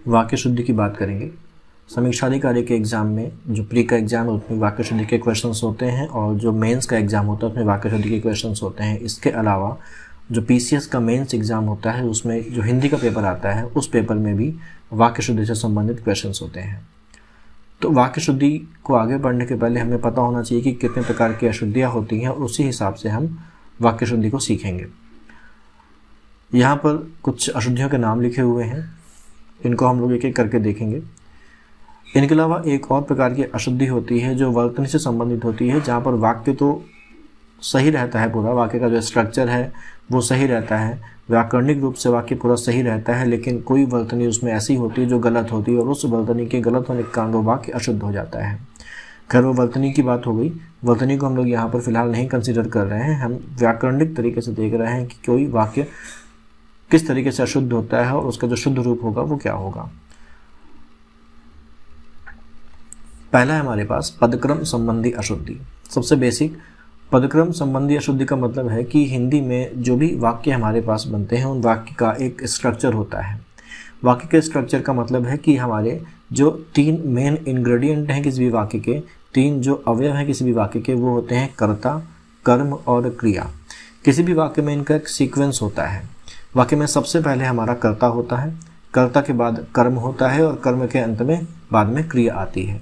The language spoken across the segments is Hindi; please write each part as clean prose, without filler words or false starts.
वाक्य शुद्धि की बात करेंगे। समीक्षाधिकारी के एग्ज़ाम में जो प्री का एग्ज़ाम है उसमें वाक्य शुद्धि के क्वेश्चंस होते हैं और जो मेंस का एग्ज़ाम होता है उसमें वाक्य शुद्धि के क्वेश्चंस होते हैं। इसके अलावा जो पीसीएस का मेंस एग्ज़ाम होता है उसमें जो हिंदी का पेपर आता है उस पेपर में भी वाक्य शुद्धि से संबंधित क्वेश्चंस होते हैं। तो वाक्य शुद्धि को आगे बढ़ने के पहले हमें पता होना चाहिए कि कितने प्रकार की अशुद्धियाँ होती हैं और उसी हिसाब से हम वाक्य शुद्धि को सीखेंगे। यहाँ पर कुछ अशुद्धियों के नाम लिखे हुए हैं, इनको हम लोग एक एक करके देखेंगे। इनके अलावा एक और प्रकार की अशुद्धि होती है जो वर्तनी से संबंधित होती है, जहाँ पर वाक्य तो सही रहता है, पूरा वाक्य का जो स्ट्रक्चर है वो सही रहता है, व्याकरणिक रूप से वाक्य पूरा सही रहता है, लेकिन कोई वर्तनी उसमें ऐसी होती है जो गलत होती है और उस वर्तनी के गलत होने के कारण वो वाक्य अशुद्ध हो जाता है। खैर वो वर्तनी की बात हो गई, वर्तनी को हम लोग यहाँ पर फिलहाल नहीं कंसिडर कर रहे हैं। हम व्याकरणिक तरीके से देख रहे हैं कि कोई वाक्य किस तरीके से अशुद्ध होता है और उसका जो शुद्ध रूप होगा वो क्या होगा। पहला है हमारे पास पदक्रम संबंधी अशुद्धि। सबसे बेसिक पदक्रम संबंधी अशुद्धि का मतलब है कि हिंदी में जो भी वाक्य हमारे पास बनते हैं उन वाक्य का एक स्ट्रक्चर होता है। वाक्य के स्ट्रक्चर का मतलब है कि हमारे जो 3 मेन इंग्रेडिएंट हैं किसी भी वाक्य के, 3 जो अवयव हैं किसी भी वाक्य के, वो होते हैं कर्ता, कर्म और क्रिया। किसी भी वाक्य में इनका एक सीक्वेंस होता है। वाक्य में सबसे पहले हमारा कर्ता होता है, कर्ता के बाद कर्म होता है और कर्म के अंत में बाद में क्रिया आती है।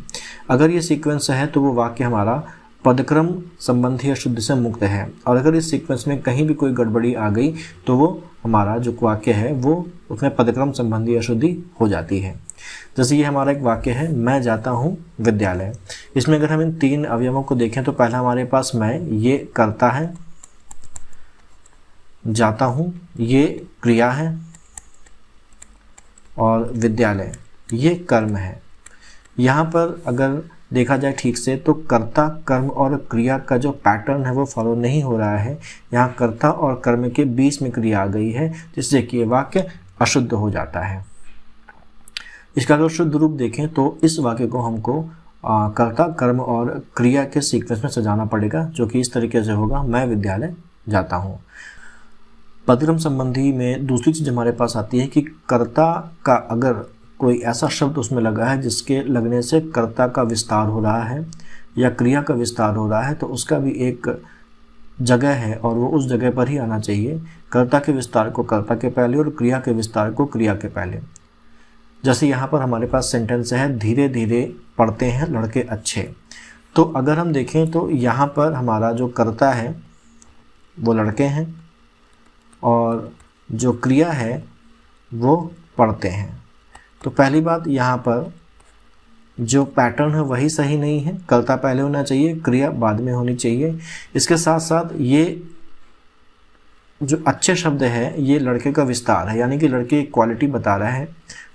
अगर ये सीक्वेंस है तो वो वाक्य हमारा पदक्रम संबंधी अशुद्धि से मुक्त है, और अगर इस सीक्वेंस में कहीं भी कोई गड़बड़ी आ गई तो वो हमारा जो वाक्य है वो उसमें पदक्रम संबंधी अशुद्धि हो जाती है। जैसे ये हमारा एक वाक्य है, मैं जाता हूँ विद्यालय। इसमें अगर हम इन 3 अवयवों को देखें तो पहला हमारे पास मैं, ये कर्ता है, जाता हूँ ये क्रिया है और विद्यालय ये कर्म है। यहाँ पर अगर देखा जाए ठीक से तो कर्ता, कर्म और क्रिया का जो पैटर्न है वो फॉलो नहीं हो रहा है। यहाँ कर्ता और कर्म के बीच में क्रिया आ गई है, जिससे कि ये वाक्य अशुद्ध हो जाता है। इसका अगर शुद्ध रूप देखें तो इस वाक्य को हमको कर्ता, कर्म और क्रिया के सीक्वेंस में सजाना पड़ेगा, जो कि इस तरीके से होगा, मैं विद्यालय जाता हूँ। पदक्रम संबंधी में दूसरी चीज़ हमारे पास आती है कि कर्ता का अगर कोई ऐसा शब्द उसमें लगा है जिसके लगने से कर्ता का विस्तार हो रहा है या क्रिया का विस्तार हो रहा है, तो उसका भी एक जगह है और वो उस जगह पर ही आना चाहिए। कर्ता के विस्तार को कर्ता के पहले और क्रिया के विस्तार को क्रिया के पहले। जैसे यहाँ पर हमारे पास सेंटेंस है, धीरे धीरे पढ़ते हैं लड़के अच्छे। तो अगर हम देखें तो यहाँ पर हमारा जो कर्ता है वो लड़के हैं और जो क्रिया है वो पढ़ते हैं। तो पहली बात, यहाँ पर जो पैटर्न है वही सही नहीं है, कर्ता पहले होना चाहिए, क्रिया बाद में होनी चाहिए। इसके साथ साथ ये जो अच्छे शब्द है ये लड़के का विस्तार है, यानी कि लड़के की क्वालिटी बता रहा है,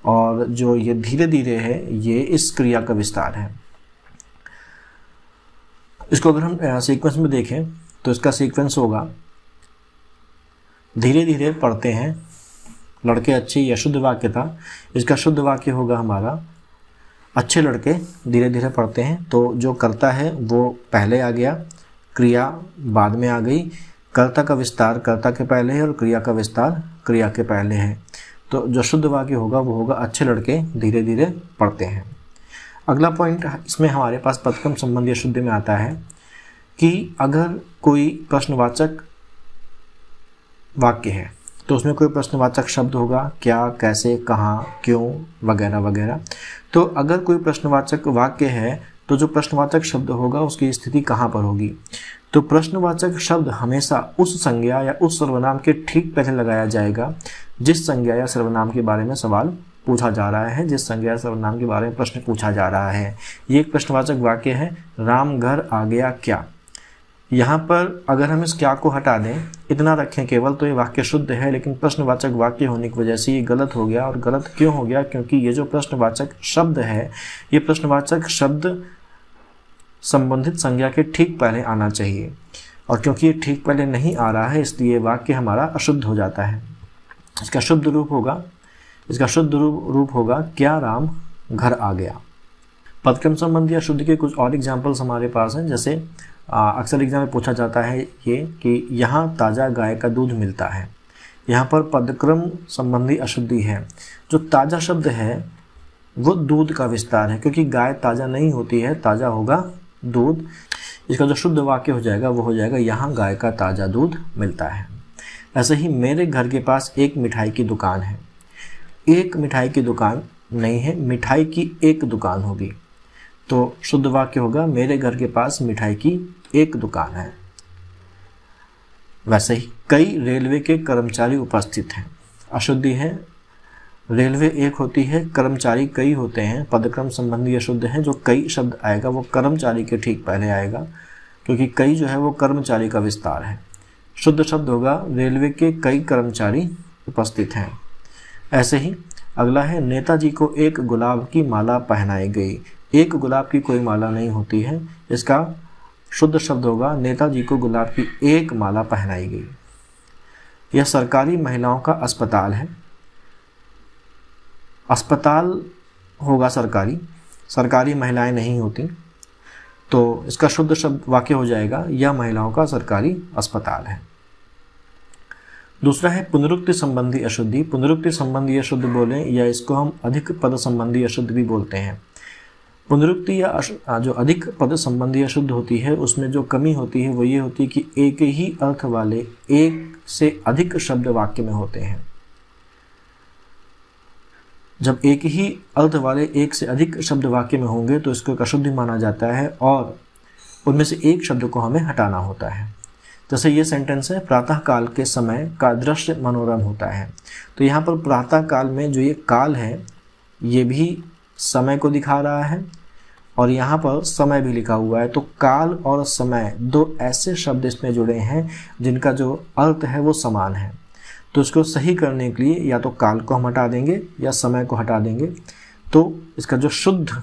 और जो ये धीरे धीरे है ये इस क्रिया का विस्तार है। इसको अगर हम सीक्वेंस में देखें तो इसका सीक्वेंस होगा, धीरे धीरे पढ़ते हैं लड़के अच्छे, यह शुद्ध वाक्य था। इसका शुद्ध वाक्य होगा हमारा, अच्छे लड़के धीरे धीरे पढ़ते हैं। तो जो कर्ता है वो पहले आ गया, क्रिया बाद में आ गई। कर्ता का विस्तार कर्ता के पहले है और क्रिया का विस्तार क्रिया के पहले है। तो जो शुद्ध वाक्य होगा वो होगा, अच्छे लड़के धीरे धीरे पढ़ते हैं। अगला पॉइंट इसमें हमारे पास पदक्रम संबंधी अशुद्धि में आता है कि अगर कोई प्रश्नवाचक वाक्य है तो उसमें कोई प्रश्नवाचक शब्द होगा, क्या, कैसे, कहाँ, क्यों वगैरह वगैरह। तो अगर कोई प्रश्नवाचक वाक्य है तो जो प्रश्नवाचक शब्द होगा उसकी स्थिति कहाँ पर होगी। तो प्रश्नवाचक शब्द हमेशा उस संज्ञा या उस सर्वनाम के ठीक पहले लगाया जाएगा जिस संज्ञा या सर्वनाम के बारे में सवाल पूछा जा रहा है, जिस संज्ञा या सर्वनाम के बारे में प्रश्न पूछा जा रहा है। ये एक प्रश्नवाचक वाक्य है, राम घर आ गया क्या। यहाँ पर अगर हम इस क्या को हटा दें, इतना रखें केवल, तो ये वाक्य शुद्ध है, लेकिन प्रश्नवाचक वाक्य होने की वजह से ये गलत हो गया। और गलत क्यों हो गया? क्योंकि ये जो प्रश्नवाचक शब्द है ये प्रश्नवाचक शब्द संबंधित संज्ञा के ठीक पहले आना चाहिए, और क्योंकि ये ठीक पहले नहीं आ रहा है इसलिए वाक्य हमारा अशुद्ध हो जाता है। इसका शुद्ध रूप होगा क्या राम घर आ गया। पदक्रम संबंधी अशुद्धि के कुछ और एग्जाम्पल्स हमारे पास हैं। जैसे अक्सर एग्जाम में पूछा जाता है ये कि यहाँ ताज़ा गाय का दूध मिलता है। यहाँ पर पदक्रम संबंधी अशुद्धि है। जो ताज़ा शब्द है वो दूध का विस्तार है, क्योंकि गाय ताज़ा नहीं होती है, ताज़ा होगा दूध। इसका जो शुद्ध वाक्य हो जाएगा वो हो जाएगा यहाँ गाय का ताज़ा दूध मिलता है। ऐसे ही मेरे घर के पास एक मिठाई की दुकान है। एक मिठाई की दुकान नहीं है, मिठाई की एक दुकान होगी, तो शुद्ध वाक्य होगा मेरे घर के पास मिठाई की एक दुकान है। वैसे ही कई रेलवे के कर्मचारी उपस्थित हैं। अशुद्धि है, रेलवे एक होती है, कर्मचारी कई होते हैं। पदक्रम संबंधी अशुद्ध है, जो कई शब्द आएगा वो कर्मचारी के ठीक पहले आएगा, क्योंकि कई जो है वो कर्मचारी का विस्तार है। शुद्ध शब्द होगा रेलवे के कई कर्मचारी उपस्थित हैं। ऐसे ही अगला है नेताजी को एक गुलाब की माला पहनाई गई। एक गुलाब की कोई माला नहीं होती है, इसका शुद्ध शब्द होगा नेताजी को गुलाब की एक माला पहनाई गई। यह सरकारी महिलाओं का अस्पताल है। अस्पताल होगा सरकारी, सरकारी महिलाएं नहीं होती, तो इसका शुद्ध शब्द वाक्य हो जाएगा यह महिलाओं का सरकारी अस्पताल है। दूसरा है पुनरुक्ति संबंधी अशुद्धि। पुनरुक्ति संबंधी अशुद्ध बोलें या इसको हम अधिक पद संबंधी अशुद्ध भी बोलते हैं। पुनरुक्ति या जो अधिक पद संबंधी अशुद्ध होती है उसमें जो कमी होती है वो ये होती है कि एक ही अर्थ वाले एक से अधिक शब्द वाक्य में होते हैं। जब एक ही अर्थ वाले एक से अधिक शब्द वाक्य में होंगे तो इसको एक अशुद्धि माना जाता है और उनमें से एक शब्द को हमें हटाना होता है। जैसे ये सेंटेंस है, प्रातः काल के समय का दृश्य मनोरम होता है। तो यहाँ पर प्रातः काल में जो ये काल है ये भी समय को दिखा रहा है और यहाँ पर समय भी लिखा हुआ है। तो काल और समय दो ऐसे शब्द इसमें जुड़े हैं जिनका जो अर्थ है वो समान है। तो इसको सही करने के लिए या तो काल को हम हटा देंगे या समय को हटा देंगे, तो इसका जो शुद्ध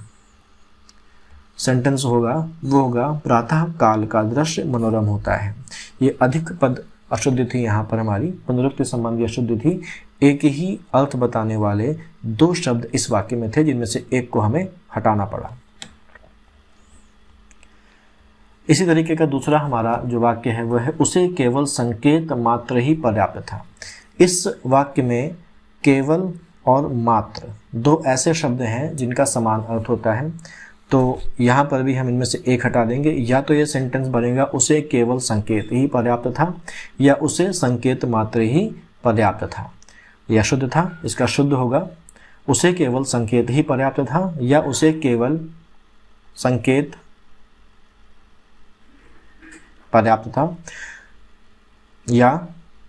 सेंटेंस होगा वो होगा प्रातः काल का दृश्य मनोरम होता है। ये अधिक पद अशुद्धि थी, यहाँ पर हमारी पुनरुक्ति संबंधी अशुद्धि थी। एक ही अर्थ बताने वाले दो शब्द इस वाक्य में थे जिनमें से एक को हमें हटाना पड़ा। इसी तरीके का दूसरा हमारा जो वाक्य है वह है उसे केवल संकेत मात्र ही पर्याप्त था। इस वाक्य में केवल और मात्र दो ऐसे शब्द हैं जिनका समान अर्थ होता है, तो यहाँ पर भी हम इनमें से एक हटा देंगे। या तो ये सेंटेंस बनेगा उसे केवल संकेत ही पर्याप्त था या उसे संकेत मात्र ही पर्याप्त था। यह शुद्ध था, इसका शुद्ध होगा उसे केवल संकेत ही पर्याप्त था या उसे केवल संकेत पर्याप्त था, या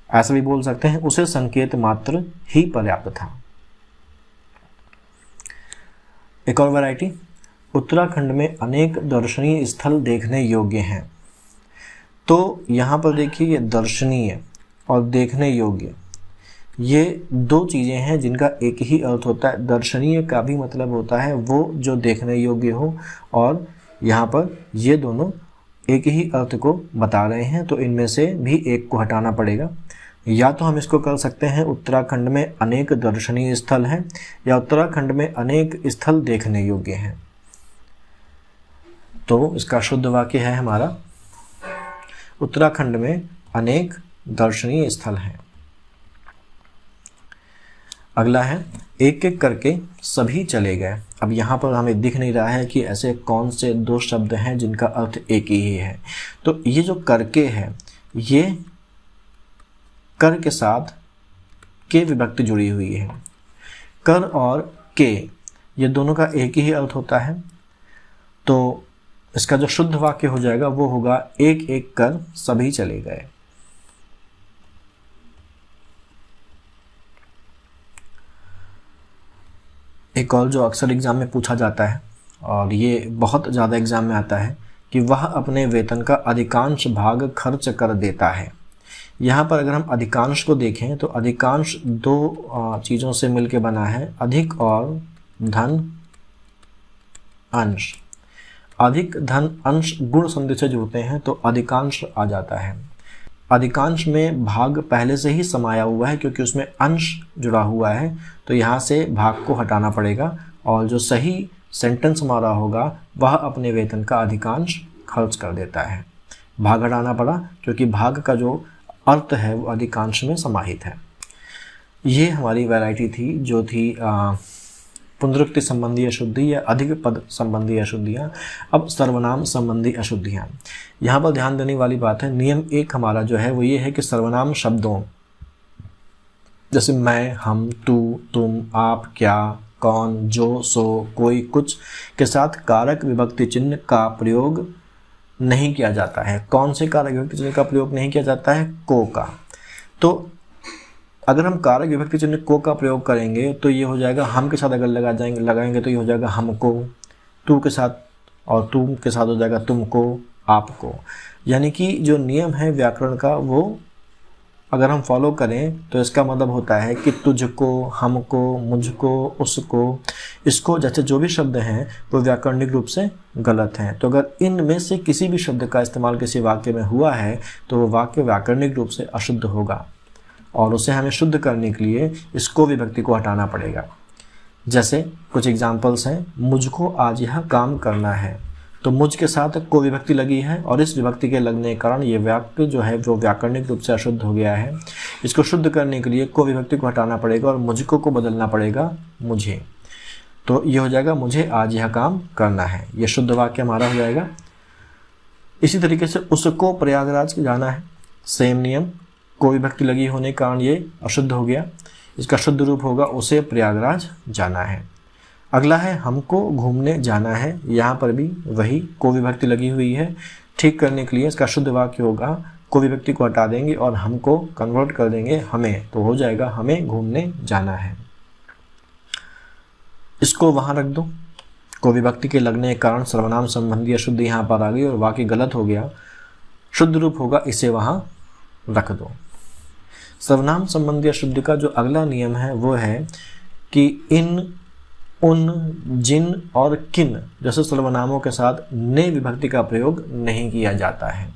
ऐसा भी बोल सकते हैं उसे संकेत मात्र ही पर्याप्त था। एक और वैरायटी, उत्तराखंड में अनेक दर्शनीय स्थल देखने योग्य हैं। तो यहाँ पर देखिए ये दर्शनीय और देखने योग्य ये दो चीज़ें हैं जिनका एक ही अर्थ होता है। दर्शनीय का भी मतलब होता है वो जो देखने योग्य हो, और यहाँ पर ये दोनों एक ही अर्थ को बता रहे हैं, तो इनमें से भी एक को हटाना पड़ेगा। या तो हम इसको कर सकते हैं उत्तराखंड में अनेक दर्शनीय स्थल हैं या उत्तराखंड में अनेक स्थल देखने योग्य हैं। तो इसका शुद्ध वाक्य है हमारा उत्तराखंड में अनेक दर्शनीय स्थल हैं। अगला है एक एक करके सभी चले गए। अब यहाँ पर हमें दिख नहीं रहा है कि ऐसे कौन से दो शब्द हैं जिनका अर्थ एक ही है। तो ये जो करके है ये कर के साथ के विभक्ति जुड़ी हुई है। कर और के ये दोनों का एक ही अर्थ होता है, तो इसका जो शुद्ध वाक्य हो जाएगा वो होगा एक एक कर सभी चले गए। एक और जो अक्सर एग्जाम में पूछा जाता है और ये बहुत ज़्यादा एग्जाम में आता है कि वह अपने वेतन का अधिकांश भाग खर्च कर देता है। यहाँ पर अगर हम अधिकांश को देखें तो अधिकांश दो चीज़ों से मिलकर बना है, अधिक और धन अंश। अधिक धन अंश गुण संधि से जुड़ते हैं तो अधिकांश आ जाता है। अधिकांश में भाग पहले से ही समाया हुआ है क्योंकि उसमें अंश जुड़ा हुआ है, तो यहाँ से भाग को हटाना पड़ेगा और जो सही सेंटेंस हमारा होगा वह अपने वेतन का अधिकांश खर्च कर देता है। भाग हटाना पड़ा क्योंकि भाग का जो अर्थ है वो अधिकांश में समाहित है। ये हमारी वैरायटी थी जो थी पुनरुक्ति संबंधी अशुद्धि या अधिक पद संबंधी अशुद्धियाँ। अब सर्वनाम संबंधी अशुद्धियाँ, यहाँ पर ध्यान देने वाली बात है, नियम 1 हमारा जो है वो ये है कि सर्वनाम शब्दों जैसे मैं, हम, तू, तुम, आप, क्या, कौन, जो, सो, कोई, कुछ के साथ कारक विभक्ति चिन्ह का प्रयोग नहीं किया जाता है। कौन से कारक विभक्ति चिन्ह का प्रयोग नहीं किया जाता है? को का। तो अगर हम कारक विभक्ति चिन्ह को का प्रयोग करेंगे तो ये हो जाएगा हम के साथ अगर लगाएंगे तो ये हो जाएगा हमको, तू के साथ और तुम के साथ हो जाएगा तुमको, आपको। यानी कि जो नियम है व्याकरण का वो अगर हम फॉलो करें तो इसका मतलब होता है कि तुझको, हमको, मुझको, उसको, इसको जैसे जो भी शब्द हैं वो व्याकरणिक रूप से गलत हैं। तो अगर इनमें से किसी भी शब्द का इस्तेमाल किसी वाक्य में हुआ है तो वो वाक्य व्याकरणिक रूप से अशुद्ध होगा और उसे हमें शुद्ध करने के लिए इसको विभक्ति को हटाना पड़ेगा। जैसे कुछ एग्जाम्पल्स हैं, मुझको आज यह काम करना है, तो मुझ के साथ को विभक्ति लगी है और इस विभक्ति के लगने के कारण ये वाक्य जो है वो व्याकरणिक रूप से अशुद्ध हो गया है। इसको शुद्ध करने के लिए को विभक्ति को हटाना पड़ेगा और मुझको को बदलना पड़ेगा मुझे। तो ये हो जाएगा मुझे आज यह काम करना है, ये शुद्ध वाक्य हमारा हो जाएगा। इसी तरीके से उसको प्रयागराज जाना है, सेम नियम, को विभक्ति लगी होने के कारण ये अशुद्ध हो गया। इसका शुद्ध रूप होगा उसे प्रयागराज जाना है। अगला है हमको घूमने जाना है, यहाँ पर भी वही को विभक्ति लगी हुई है। ठीक करने के लिए इसका शुद्ध वाक्य होगा को विभक्ति को हटा देंगे और हमको कन्वर्ट कर देंगे हमें, तो हो जाएगा हमें घूमने जाना है। इसको वहाँ रख दो, को विभक्ति के लगने के कारण सर्वनाम संबंधी अशुद्धि यहाँ पर आ गई और वाक्य गलत हो गया। शुद्ध रूप होगा इसे वहाँ रख दो। सर्वनाम संबंधी अशुद्धि का जो अगला नियम है वो है कि इन, उन, जिन और किन जैसे सर्वनामों के साथ ने विभक्ति का प्रयोग नहीं किया जाता है।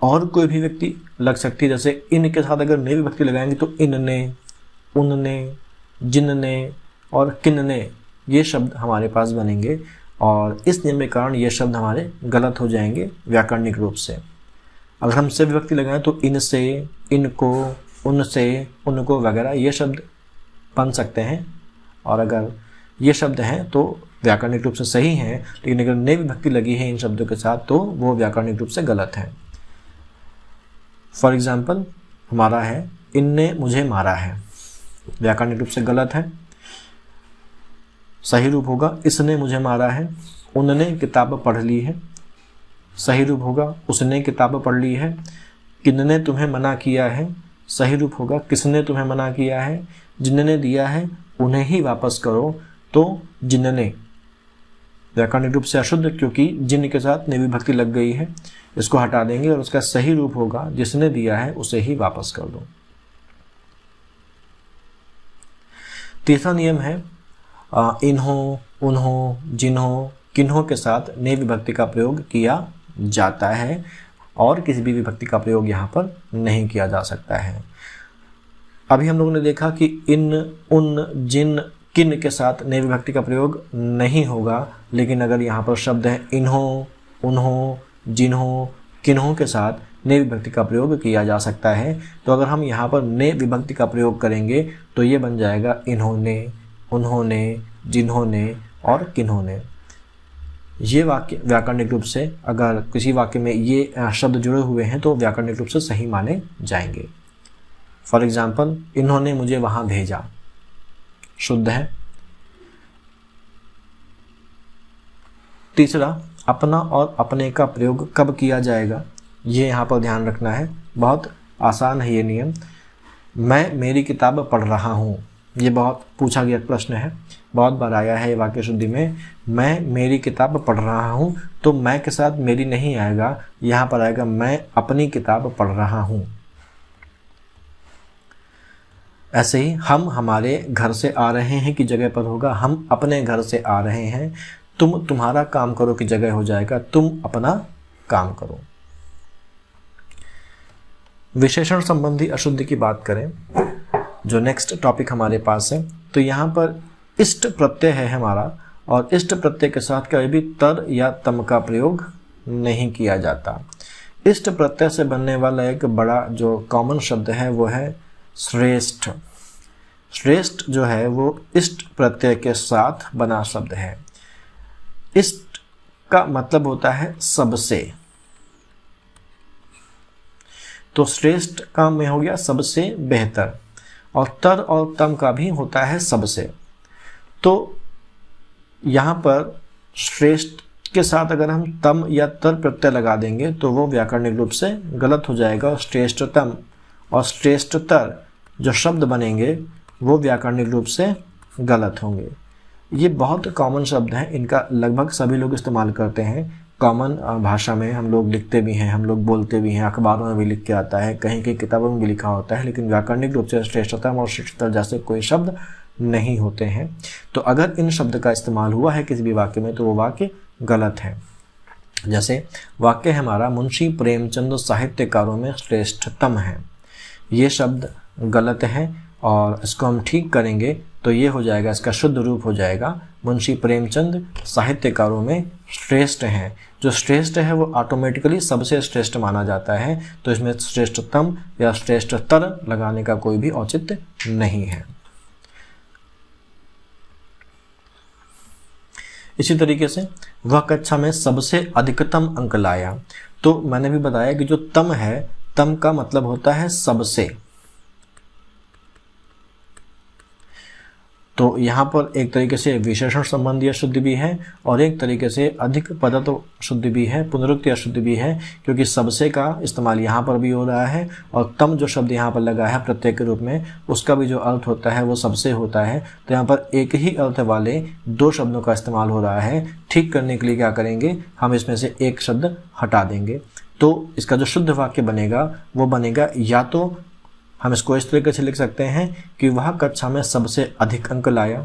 और कोई भी व्यक्ति लग सकती है, जैसे इन के साथ अगर ने विभक्ति लगाएंगे तो इनने, उनने, जिनने और किनने ये शब्द हमारे पास बनेंगे और इस नियम के कारण ये शब्द हमारे गलत हो जाएंगे व्याकरणिक रूप से। अगर हम से विभक्ति लगाएं तो इनसे, इनको, उनसे, उनको वगैरह ये शब्द बन सकते हैं और अगर ये शब्द हैं तो व्याकरणिक रूप से सही हैं, लेकिन अगर ने विभक्ति लगी है इन शब्दों के साथ तो वो व्याकरणिक रूप से गलत है। फॉर एग्जाम्पल हमारा है इनने मुझे मारा है, व्याकरणिक रूप से गलत है। सही रूप होगा इसने मुझे मारा है। उनने किताब पढ़ ली है, सही रूप होगा उसने किताब पढ़ ली है। किनने तुम्हें मना किया है, सही रूप होगा किसने तुम्हें मना किया है। जिनने दिया है उन्हें ही वापस करो, तो जिनने व्याकरणिक रूप से अशुद्ध क्योंकि जिन के साथ ने विभक्ति लग गई है। इसको हटा देंगे और उसका सही रूप होगा जिसने दिया है उसे ही वापस कर दो। तीसरा नियम है इन्हों, उन्हों, जिन्हों, किन्हों के साथ ने विभक्ति का प्रयोग किया जाता है और किसी भी विभक्ति का प्रयोग यहाँ पर नहीं किया जा सकता है। अभी हम लोगों ने देखा कि इन, उन, जिन, किन के साथ ने विभक्ति का प्रयोग नहीं होगा, लेकिन अगर यहाँ पर शब्द है इन्हों, उन्हों, जिन्हों, किन्हों के साथ ने विभक्ति का प्रयोग किया जा सकता है। तो अगर हम यहाँ पर ने विभक्ति का प्रयोग करेंगे तो ये बन जाएगा इन्होंने, उन्होंने, जिन्होंने और किन्होंने। ये वाक्य व्याकरणिक रूप से अगर किसी वाक्य में ये शब्द जुड़े हुए हैं तो व्याकरणिक रूप से सही माने जाएंगे। फॉर एग्जाम्पल इन्होंने मुझे वहाँ भेजा, शुद्ध है। तीसरा अपना और अपने का प्रयोग कब किया जाएगा ये यहाँ पर ध्यान रखना है। बहुत आसान है ये नियम। मैं मेरी किताब पढ़ रहा हूँ, ये बहुत पूछा गया प्रश्न है, बहुत बार आया है वाक्य शुद्धि में। मैं मेरी किताब पढ़ रहा हूँ, तो मैं के साथ मेरी नहीं आएगा, यहाँ पर आएगा मैं अपनी किताब पढ़ रहा हूँ। ऐसे ही हम हमारे घर से आ रहे हैं की जगह पर होगा हम अपने घर से आ रहे हैं। तुम तुम्हारा काम करो की जगह हो जाएगा तुम अपना काम करो। विशेषण संबंधी अशुद्धि की बात करें, जो नेक्स्ट टॉपिक हमारे पास है, तो यहाँ पर इष्ट प्रत्यय है हमारा और इष्ट प्रत्यय के साथ कभी भी तर या तम का प्रयोग नहीं किया जाता। इष्ट प्रत्यय से बनने वाला एक बड़ा जो कॉमन शब्द है वो है श्रेष्ठ। श्रेष्ठ जो है वो इष्ट प्रत्यय के साथ बना शब्द है। इष्ट का मतलब होता है सबसे, तो श्रेष्ठ का में हो गया सबसे बेहतर, और तर और तम का भी होता है सबसे। तो यहाँ पर श्रेष्ठ के साथ अगर हम तम या तर प्रत्यय लगा देंगे तो वो व्याकरणिक रूप से गलत हो जाएगा, और श्रेष्ठतम और श्रेष्ठतर जो शब्द बनेंगे वो व्याकरणिक रूप से गलत होंगे। ये बहुत कॉमन शब्द हैं, इनका लगभग सभी लोग इस्तेमाल करते हैं। कॉमन भाषा में हम लोग लिखते भी हैं, हम लोग बोलते भी हैं, अखबारों में भी लिख के आता है, कहीं कहीं किताबों में भी लिखा होता है, लेकिन व्याकरणिक रूप से श्रेष्ठतम और श्रेष्ठतर जैसे कोई शब्द नहीं होते हैं। तो अगर इन शब्द का इस्तेमाल हुआ है किसी भी वाक्य में तो वो वाक्य गलत है। जैसे वाक्य है हमारा, मुंशी प्रेमचंद साहित्यकारों में श्रेष्ठतम है। ये शब्द गलत है और इसको हम ठीक करेंगे तो ये हो जाएगा, इसका शुद्ध रूप हो जाएगा, मुंशी प्रेमचंद साहित्यकारों में श्रेष्ठ हैं। जो श्रेष्ठ है वो ऑटोमेटिकली सबसे श्रेष्ठ माना जाता है, तो इसमें श्रेष्ठतम या श्रेष्ठतर लगाने का कोई भी औचित्य नहीं है। इसी तरीके से वह कक्षा में सबसे अधिकतम अंक लाया। तो मैंने भी बताया कि जो तम है, तम का मतलब होता है सबसे। तो यहाँ पर एक तरीके से विशेषण संबंधी अशुद्धि भी है और एक तरीके से अधिक पदत्व शुद्धि भी है, पुनरुक्ति अशुद्धि भी है, क्योंकि सबसे का इस्तेमाल यहाँ पर भी हो रहा है और तम जो शब्द यहाँ पर लगा है प्रत्यय के रूप में, उसका भी जो अर्थ होता है वो सबसे होता है। तो यहाँ पर एक ही अर्थ वाले दो शब्दों का इस्तेमाल हो रहा है। ठीक करने के लिए क्या करेंगे, हम इसमें से एक शब्द हटा देंगे। तो इसका जो शुद्ध वाक्य बनेगा वो बनेगा, या तो हम इसको इस तरीके से लिख सकते हैं कि वह कक्षा में सबसे अधिक अंक लाया,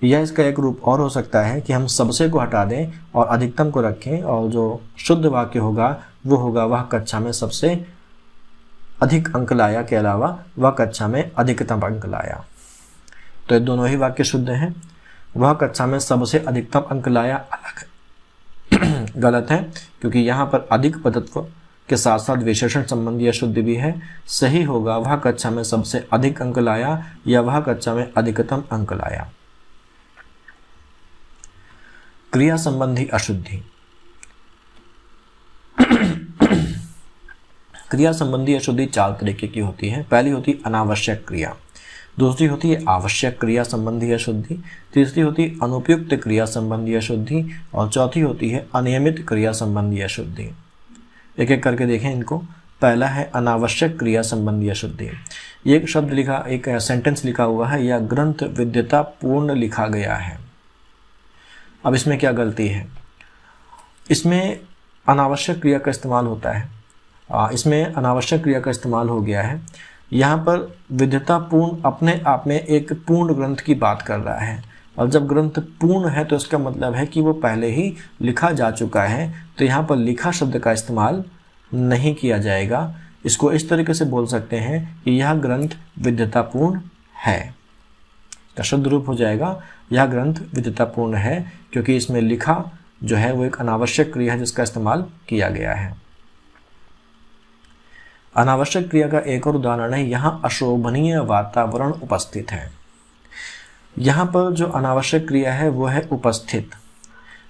या इसका एक रूप और हो सकता है कि हम सबसे को हटा दें और अधिकतम को रखें और जो शुद्ध वाक्य होगा वो होगा, वह कक्षा में सबसे अधिक अंक लाया के अलावा वह कक्षा में अधिकतम अंक लाया। तो ये दोनों ही वाक्य शुद्ध हैं। वह कक्षा में सबसे अधिकतम अंक लाया अलग गलत है, क्योंकि यहाँ पर अधिक पदत्व के साथ साथ विशेषण संबंधी अशुद्धि भी है। सही होगा, वह कक्षा में सबसे अधिक अंक लाया या वह कक्षा में अधिकतम अंक लाया। क्रिया संबंधी अशुद्धि। क्रिया संबंधी अशुद्धि चार तरीके की होती है। पहली होती है अनावश्यक क्रिया, दूसरी होती है आवश्यक क्रिया संबंधी अशुद्धि, तीसरी होती है अनुपयुक्त क्रिया संबंधी अशुद्धि और चौथी होती है अनियमित क्रिया संबंधी अशुद्धि। एक एक करके देखें इनको। पहला है अनावश्यक क्रिया संबंधी अशुद्धि। ये एक शब्द लिखा, एक सेंटेंस लिखा हुआ है, यह ग्रंथ विद्यता पूर्ण लिखा गया है। अब इसमें क्या गलती है, इसमें अनावश्यक क्रिया का इस्तेमाल होता है। इसमें अनावश्यक क्रिया का इस्तेमाल हो गया है। यहाँ पर विद्यता पूर्ण अपने आप में एक पूर्ण ग्रंथ की बात कर रहा है, और जब ग्रंथ पूर्ण है तो इसका मतलब है कि वो पहले ही लिखा जा चुका है। तो यहाँ पर लिखा शब्द का इस्तेमाल नहीं किया जाएगा। इसको इस तरीके से बोल सकते हैं कि यह ग्रंथ विद्यतापूर्ण है। इसका शुद्ध रूप हो जाएगा, यह ग्रंथ विद्यतापूर्ण है, क्योंकि इसमें लिखा जो है वो एक अनावश्यक क्रिया है जिसका इस्तेमाल किया गया है। अनावश्यक क्रिया का एक और उदाहरण है, यहाँ अशोभनीय वातावरण उपस्थित है। यहाँ पर जो अनावश्यक क्रिया है वो है उपस्थित।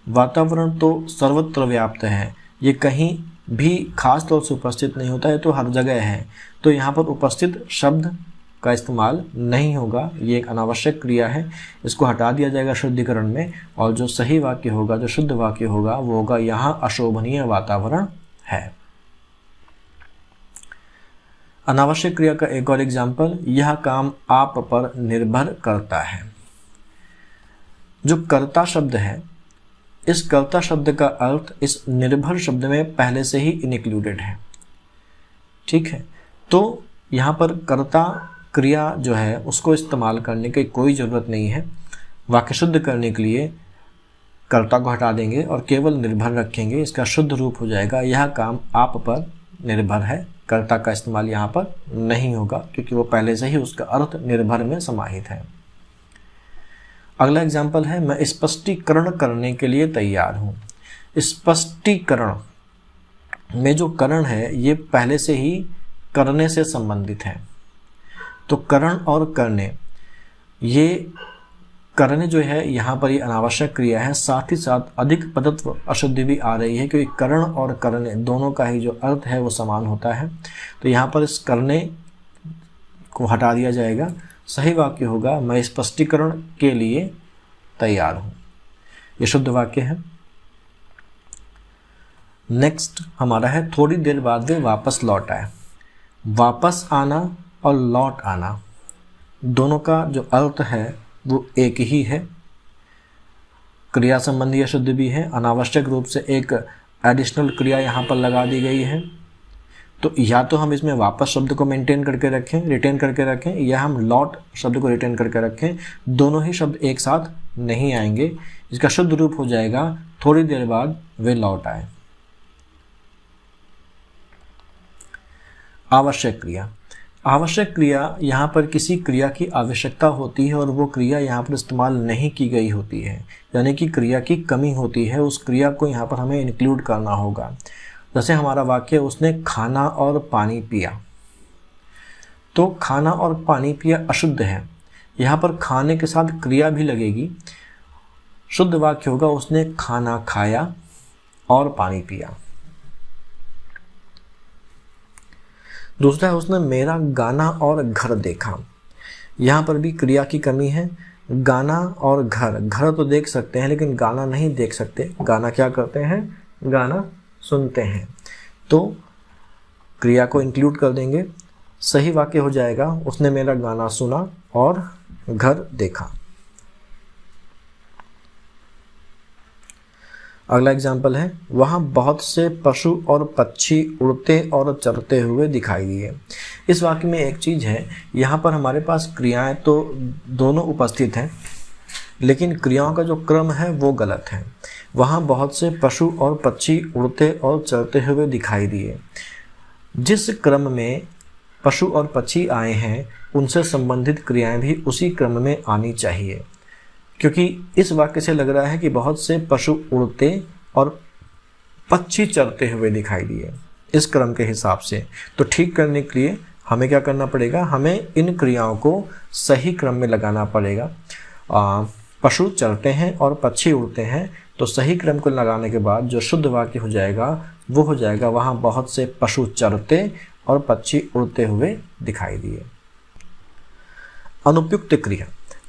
वातावरण तो सर्वत्र व्याप्त है, ये कहीं भी खास तौर से उपस्थित नहीं होता है, तो हर जगह है। तो यहाँ पर उपस्थित शब्द का इस्तेमाल नहीं होगा, ये एक अनावश्यक क्रिया है, इसको हटा दिया जाएगा शुद्धिकरण में, और जो सही वाक्य होगा, जो शुद्ध वाक्य होगा वो होगा यहाँ अशोभनीय वातावरण है। अनावश्यक क्रिया का एक और एग्जाम्पल, यह काम आप पर निर्भर करता है। जो कर्ता शब्द है, इस कर्ता शब्द का अर्थ इस निर्भर शब्द में पहले से ही इनक्लूडेड है। ठीक है, तो यहाँ पर कर्ता क्रिया जो है उसको इस्तेमाल करने की कोई ज़रूरत नहीं है। वाक्य शुद्ध करने के लिए कर्ता को हटा देंगे और केवल निर्भर रखेंगे। इसका शुद्ध रूप हो जाएगा, यह काम आप पर निर्भर है। कर्ता का इस्तेमाल यहाँ पर नहीं होगा, क्योंकि वो पहले से ही उसका अर्थ निर्भर में समाहित है। अगला एग्जाम्पल है, मैं स्पष्टीकरण करने के लिए तैयार हूँ। स्पष्टीकरण में जो करण है ये पहले से ही करने से संबंधित है। तो करण और करने, ये करण जो है यहाँ पर ये अनावश्यक क्रिया है, साथ ही साथ अधिक पदत्व अशुद्धि भी आ रही है, क्योंकि करण और करने दोनों का ही जो अर्थ है वो समान होता है। तो यहाँ पर इस करने को हटा दिया जाएगा। सही वाक्य होगा मैं स्पष्टीकरण के लिए तैयार हूँ। ये शुद्ध वाक्य है। नेक्स्ट हमारा है थोड़ी देर बाद वे वापस लौट आए। वापस आना और लौट आना दोनों का जो अर्थ है वो एक ही है। क्रिया संबंधी अशुद्ध भी है, अनावश्यक रूप से एक एडिशनल क्रिया यहाँ पर लगा दी गई है। तो या तो हम इसमें वापस शब्द को मेंटेन करके रखें, रिटेन करके रखें, या हम लौट शब्द को रिटेन करके रखें। दोनों ही शब्द एक साथ नहीं आएंगे। इसका शुद्ध रूप हो जाएगा थोड़ी देर बाद वे लौट आए। आवश्यक क्रिया। आवश्यक क्रिया यहाँ पर किसी क्रिया की आवश्यकता होती है और वो क्रिया यहाँ पर इस्तेमाल नहीं की गई होती है, यानी कि क्रिया की कमी होती है। उस क्रिया को यहाँ पर हमें इंक्लूड करना होगा। जैसे हमारा वाक्य उसने खाना और पानी पिया, तो खाना और पानी पिया अशुद्ध है। यहाँ पर खाने के साथ क्रिया भी लगेगी। शुद्ध वाक्य होगा उसने खाना खाया और पानी पिया। दूसरा है उसने मेरा गाना और घर देखा। यहाँ पर भी क्रिया की कमी है। गाना और घर, घर तो देख सकते हैं लेकिन गाना नहीं देख सकते। गाना क्या करते हैं? गाना सुनते हैं। तो क्रिया को इंक्लूड कर देंगे। सही वाक्य हो जाएगा उसने मेरा गाना सुना और घर देखा। अगला एग्जाम्पल है वहाँ बहुत से पशु और पक्षी उड़ते और चरते हुए दिखाई दिए। इस वाक्य में एक चीज़ है, यहाँ पर हमारे पास क्रियाएं तो दोनों उपस्थित हैं, लेकिन क्रियाओं का जो क्रम है वो गलत है। वहाँ बहुत से पशु और पक्षी उड़ते और चरते हुए दिखाई दिए। जिस क्रम में पशु और पक्षी आए हैं उनसे संबंधित क्रियाएं भी उसी क्रम में आनी चाहिए, क्योंकि इस वाक्य से लग रहा है कि बहुत से पशु उड़ते और पक्षी चरते हुए दिखाई दिए इस क्रम के हिसाब से। तो ठीक करने के लिए हमें क्या करना पड़ेगा? हमें इन क्रियाओं को सही क्रम में लगाना पड़ेगा। पशु चरते हैं और पक्षी उड़ते हैं, तो सही क्रम को लगाने के बाद जो शुद्ध वाक्य हो जाएगा वो हो जाएगा वहाँ बहुत से पशु चरते और पक्षी उड़ते हुए दिखाई दिए। अनुपयुक्त क्रिया।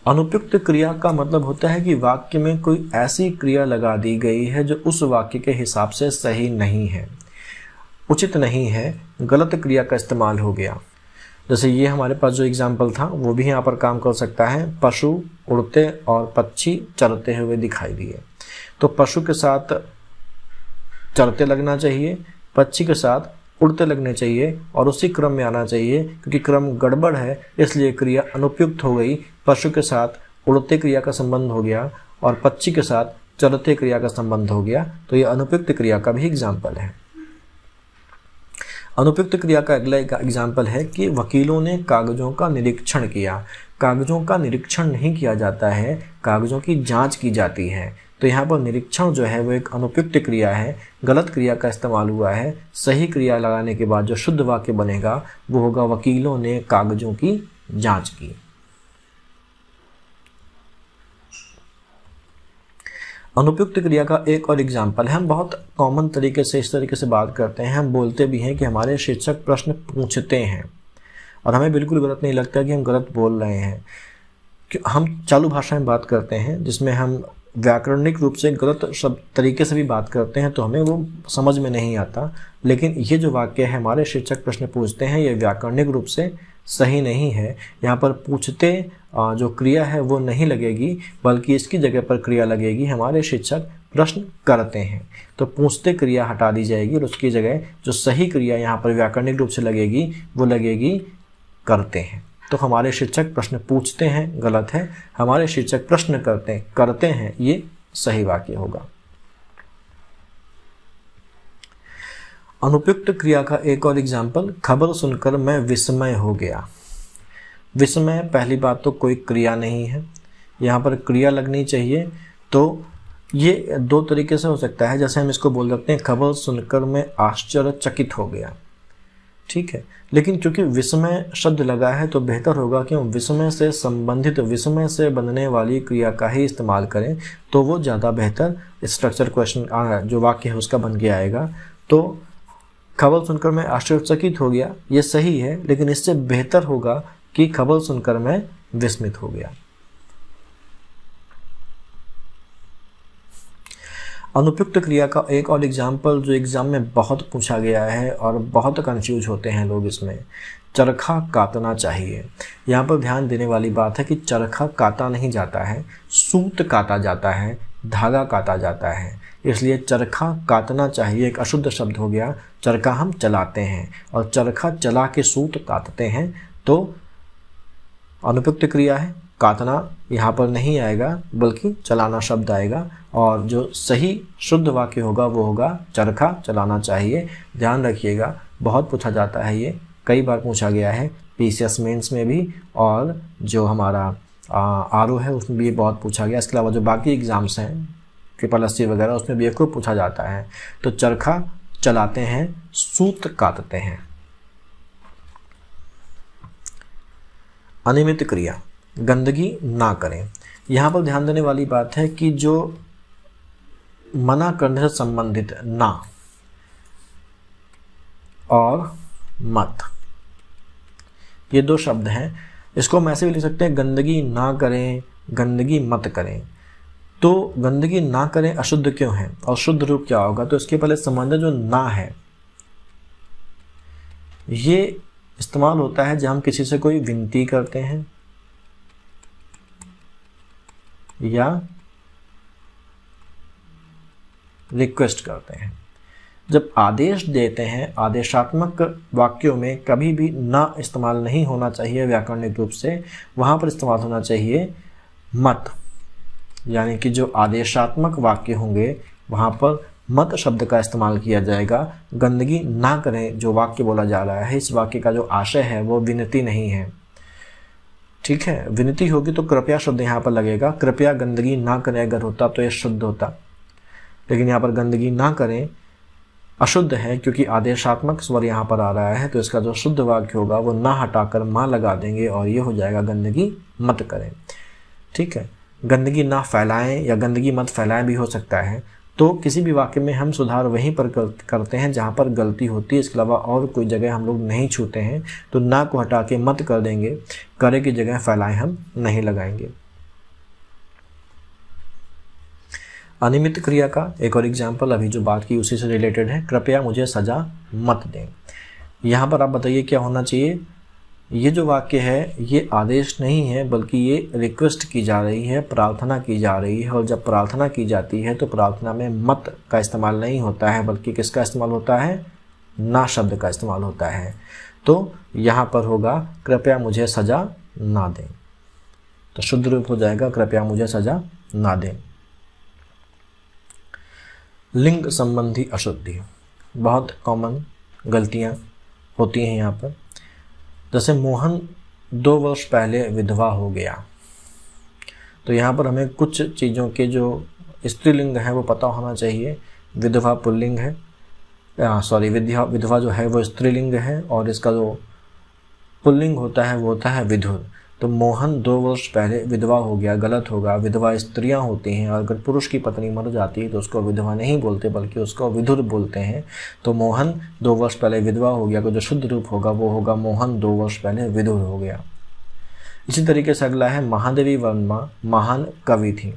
अनुपयुक्त क्रिया का मतलब होता है कि वाक्य में कोई ऐसी क्रिया लगा दी गई है जो उस वाक्य के हिसाब से सही नहीं है, उचित नहीं है, गलत क्रिया का इस्तेमाल हो गया। जैसे ये हमारे पास जो एग्जाम्पल था वो भी यहाँ पर काम कर सकता है। पशु उड़ते और पक्षी चरते हुए दिखाई दिए, तो पशु के साथ चरते लगना चाहिए, पक्षी के साथ उड़ते लगने चाहिए और उसी क्रम में आना चाहिए। क्योंकि क्रम गड़बड़ है इसलिए क्रिया अनुपयुक्त हो गई। पशु के साथ उड़ते क्रिया का संबंध हो गया और पक्षी के साथ चरते क्रिया का संबंध हो गया, तो यह अनुपयुक्त क्रिया का भी एग्जाम्पल है। अनुपयुक्त क्रिया का अगला एग्जाम्पल है कि वकीलों ने कागजों का निरीक्षण किया। कागजों का निरीक्षण नहीं किया जाता है, कागजों की जांच की जाती है। तो यहाँ पर निरीक्षण जो है वो एक अनुपयुक्त क्रिया है, गलत क्रिया का इस्तेमाल हुआ है। सही क्रिया लगाने के बाद जो शुद्ध वाक्य बनेगा वो होगा वकीलों ने कागजों की जांच की। अनुपयुक्त क्रिया का एक और एग्जाम्पल है, हम बहुत कॉमन तरीके से इस तरीके से बात करते हैं, हम बोलते भी हैं कि हमारे शिक्षक प्रश्न पूछते हैं, और हमें बिल्कुल गलत नहीं लगता कि हम गलत बोल रहे हैं। कि हम चालू भाषा में बात करते हैं जिसमें हम व्याकरणिक रूप से गलत शब्द तरीके से भी बात करते हैं, तो हमें वो समझ में नहीं आता। लेकिन ये जो वाक्य है हमारे शिक्षक प्रश्न पूछते हैं, ये व्याकरणिक रूप से सही नहीं है। यहाँ पर पूछते जो क्रिया है वो नहीं लगेगी, बल्कि इसकी जगह पर क्रिया लगेगी हमारे शिक्षक प्रश्न करते हैं। तो पूछते क्रिया हटा दी जाएगी और उसकी जगह जो सही क्रिया यहाँ पर व्याकरणिक रूप से लगेगी वो लगेगी करते हैं। तो हमारे शिक्षक प्रश्न पूछते हैं गलत है, हमारे शिक्षक प्रश्न करते हैं ये सही वाक्य होगा। अनुपयुक्त क्रिया का एक और एग्जाम्पल, खबर सुनकर मैं विस्मय हो गया। विस्मय, पहली बात तो कोई क्रिया नहीं है, यहाँ पर क्रिया लगनी चाहिए। तो ये दो तरीके से हो सकता है, जैसे हम इसको बोल सकते हैं खबर सुनकर मैं आश्चर्यचकित हो गया। ठीक है। लेकिन क्योंकि विस्मय शब्द लगा है तो बेहतर होगा कि हम विस्मय से संबंधित, विस्मय से बनने वाली क्रिया का ही इस्तेमाल करें, तो वो ज़्यादा बेहतर स्ट्रक्चर क्वेश्चन जो वाक्य है उसका बन के आएगा। तो खबर सुनकर मैं आश्चर्यचकित हो गया, ये सही है, लेकिन इससे बेहतर होगा कि खबर सुनकर मैं विस्मित हो गया। अनुपयुक्त क्रिया का एक और एग्जाम्पल जो एग्जाम में बहुत पूछा गया है और बहुत कंफ्यूज होते हैं लोग इसमें, चरखा काटना चाहिए। यहाँ पर ध्यान देने वाली बात है कि चरखा काटा नहीं जाता है, सूत काटा जाता है, धागा काटा जाता है। इसलिए चरखा काटना चाहिए एक अशुद्ध शब्द हो गया। चरखा हम चलाते हैं और चरखा चला के सूत काटते हैं, तो अनुपयुक्त क्रिया है। काटना यहाँ पर नहीं आएगा बल्कि चलाना शब्द आएगा, और जो सही शुद्ध वाक्य होगा वो होगा चरखा चलाना चाहिए। ध्यान रखिएगा, बहुत पूछा जाता है, ये कई बार पूछा गया है पीसीएस मेंस में भी, और जो हमारा आरओ है उसमें भी ये बहुत पूछा गया। इसके अलावा जो बाकी एग्ज़ाम्स हैं SSC वगैरह उसमें भी ये खूब पूछा जाता है। तो चरखा चलाते हैं, सूत काटते हैं। अनियमित क्रिया, गंदगी ना करें। यहाँ पर ध्यान देने वाली बात है कि जो मना करने से संबंधित ना और मत, ये दो शब्द हैं। इसको हम ऐसे भी लिख सकते हैं, गंदगी ना करें, गंदगी मत करें। तो गंदगी ना करें अशुद्ध क्यों है और शुद्ध रूप क्या होगा? तो इसके पहले संबंध जो ना है ये इस्तेमाल होता है जब हम किसी से कोई विनती करते हैं या रिक्वेस्ट करते हैं। जब आदेश देते हैं, आदेशात्मक वाक्यों में कभी भी ना इस्तेमाल नहीं होना चाहिए व्याकरणिक रूप से, वहाँ पर इस्तेमाल होना चाहिए मत। यानी कि जो आदेशात्मक वाक्य होंगे वहाँ पर मत शब्द का इस्तेमाल किया जाएगा। गंदगी ना करें जो वाक्य बोला जा रहा है, इस वाक्य का जो आशय है वो विनती नहीं है, ठीक है। विनती होगी तो कृपया शब्द यहाँ पर लगेगा। कृपया गंदगी ना करें अगर होता तो ये शुद्ध होता, लेकिन यहाँ पर गंदगी ना करें अशुद्ध है क्योंकि आदेशात्मक स्वर यहाँ पर आ रहा है। तो इसका जो शुद्ध वाक्य होगा वो ना हटाकर माँ लगा देंगे और ये हो जाएगा गंदगी मत करें, ठीक है। गंदगी ना फैलाएं या गंदगी मत फैलाएं भी हो सकता है। तो किसी भी वाक्य में हम सुधार वहीं पर करते हैं जहाँ पर गलती होती है। इसके अलावा और कोई जगह हम लोग नहीं छूते हैं। तो ना को हटा के मत कर देंगे, करे की जगह फैलाएं हम नहीं लगाएंगे। अनियमित क्रिया का एक और एग्जाम्पल अभी जो बात की उसी से रिलेटेड है, कृपया मुझे सजा मत दें। यहाँ पर आप बताइए क्या होना चाहिए? ये जो वाक्य है ये आदेश नहीं है बल्कि ये रिक्वेस्ट की जा रही है, प्रार्थना की जा रही है। और जब प्रार्थना की जाती है तो प्रार्थना में मत का इस्तेमाल नहीं होता है बल्कि किसका इस्तेमाल होता है? ना शब्द का इस्तेमाल होता है। तो यहाँ पर होगा कृपया मुझे सजा ना दें। तो शुद्ध रूप हो जाएगा कृपया मुझे सजा ना दें। लिंग संबंधी अशुद्धि, बहुत कॉमन गलतियाँ होती हैं यहाँ पर। जैसे मोहन 2 वर्ष पहले विधवा हो गया, तो यहाँ पर हमें कुछ चीज़ों के जो स्त्रीलिंग है वो पता होना चाहिए। विधवा पुल्लिंग है, विधवा जो है वो स्त्रीलिंग है और इसका जो पुल्लिंग होता है वो होता है विधुर। तो मोहन 2 वर्ष पहले विधवा हो गया, गलत होगा। विधवा स्त्रियां होती हैं और अगर पुरुष की पत्नी मर जाती है तो उसको विधवा नहीं बोलते बल्कि उसको विधुर बोलते हैं। तो मोहन 2 वर्ष पहले विधवा हो गया, को जो शुद्ध रूप होगा वो होगा मोहन 2 वर्ष पहले विधुर हो गया। इसी तरीके से अगला है महादेवी वर्मा महान कवि थी।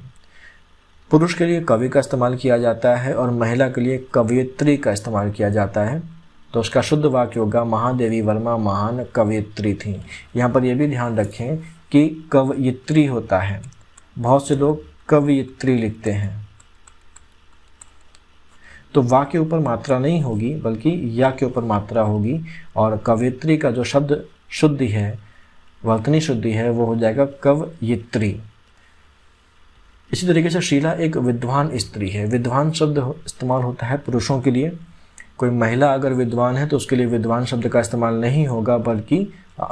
पुरुष के लिए कवि का इस्तेमाल किया जाता है और महिला के लिए कवयित्री का इस्तेमाल किया जाता है। तो उसका शुद्ध वाक्य होगा महादेवी वर्मा महान कवयित्री थी। यहाँ पर यह भी ध्यान रखें कि कवयित्री होता है, बहुत से लोग कवयित्री लिखते हैं। तो वा के ऊपर मात्रा नहीं होगी बल्कि या के ऊपर मात्रा होगी और कवयित्री का जो शब्द शुद्धि है, वर्तनी शुद्धि है, वो हो जाएगा कवयित्री। इसी तरीके से शीला एक विद्वान स्त्री है। विद्वान शब्द इस्तेमाल होता है पुरुषों के लिए। कोई महिला अगर विद्वान है तो उसके लिए विद्वान शब्द का इस्तेमाल नहीं होगा बल्कि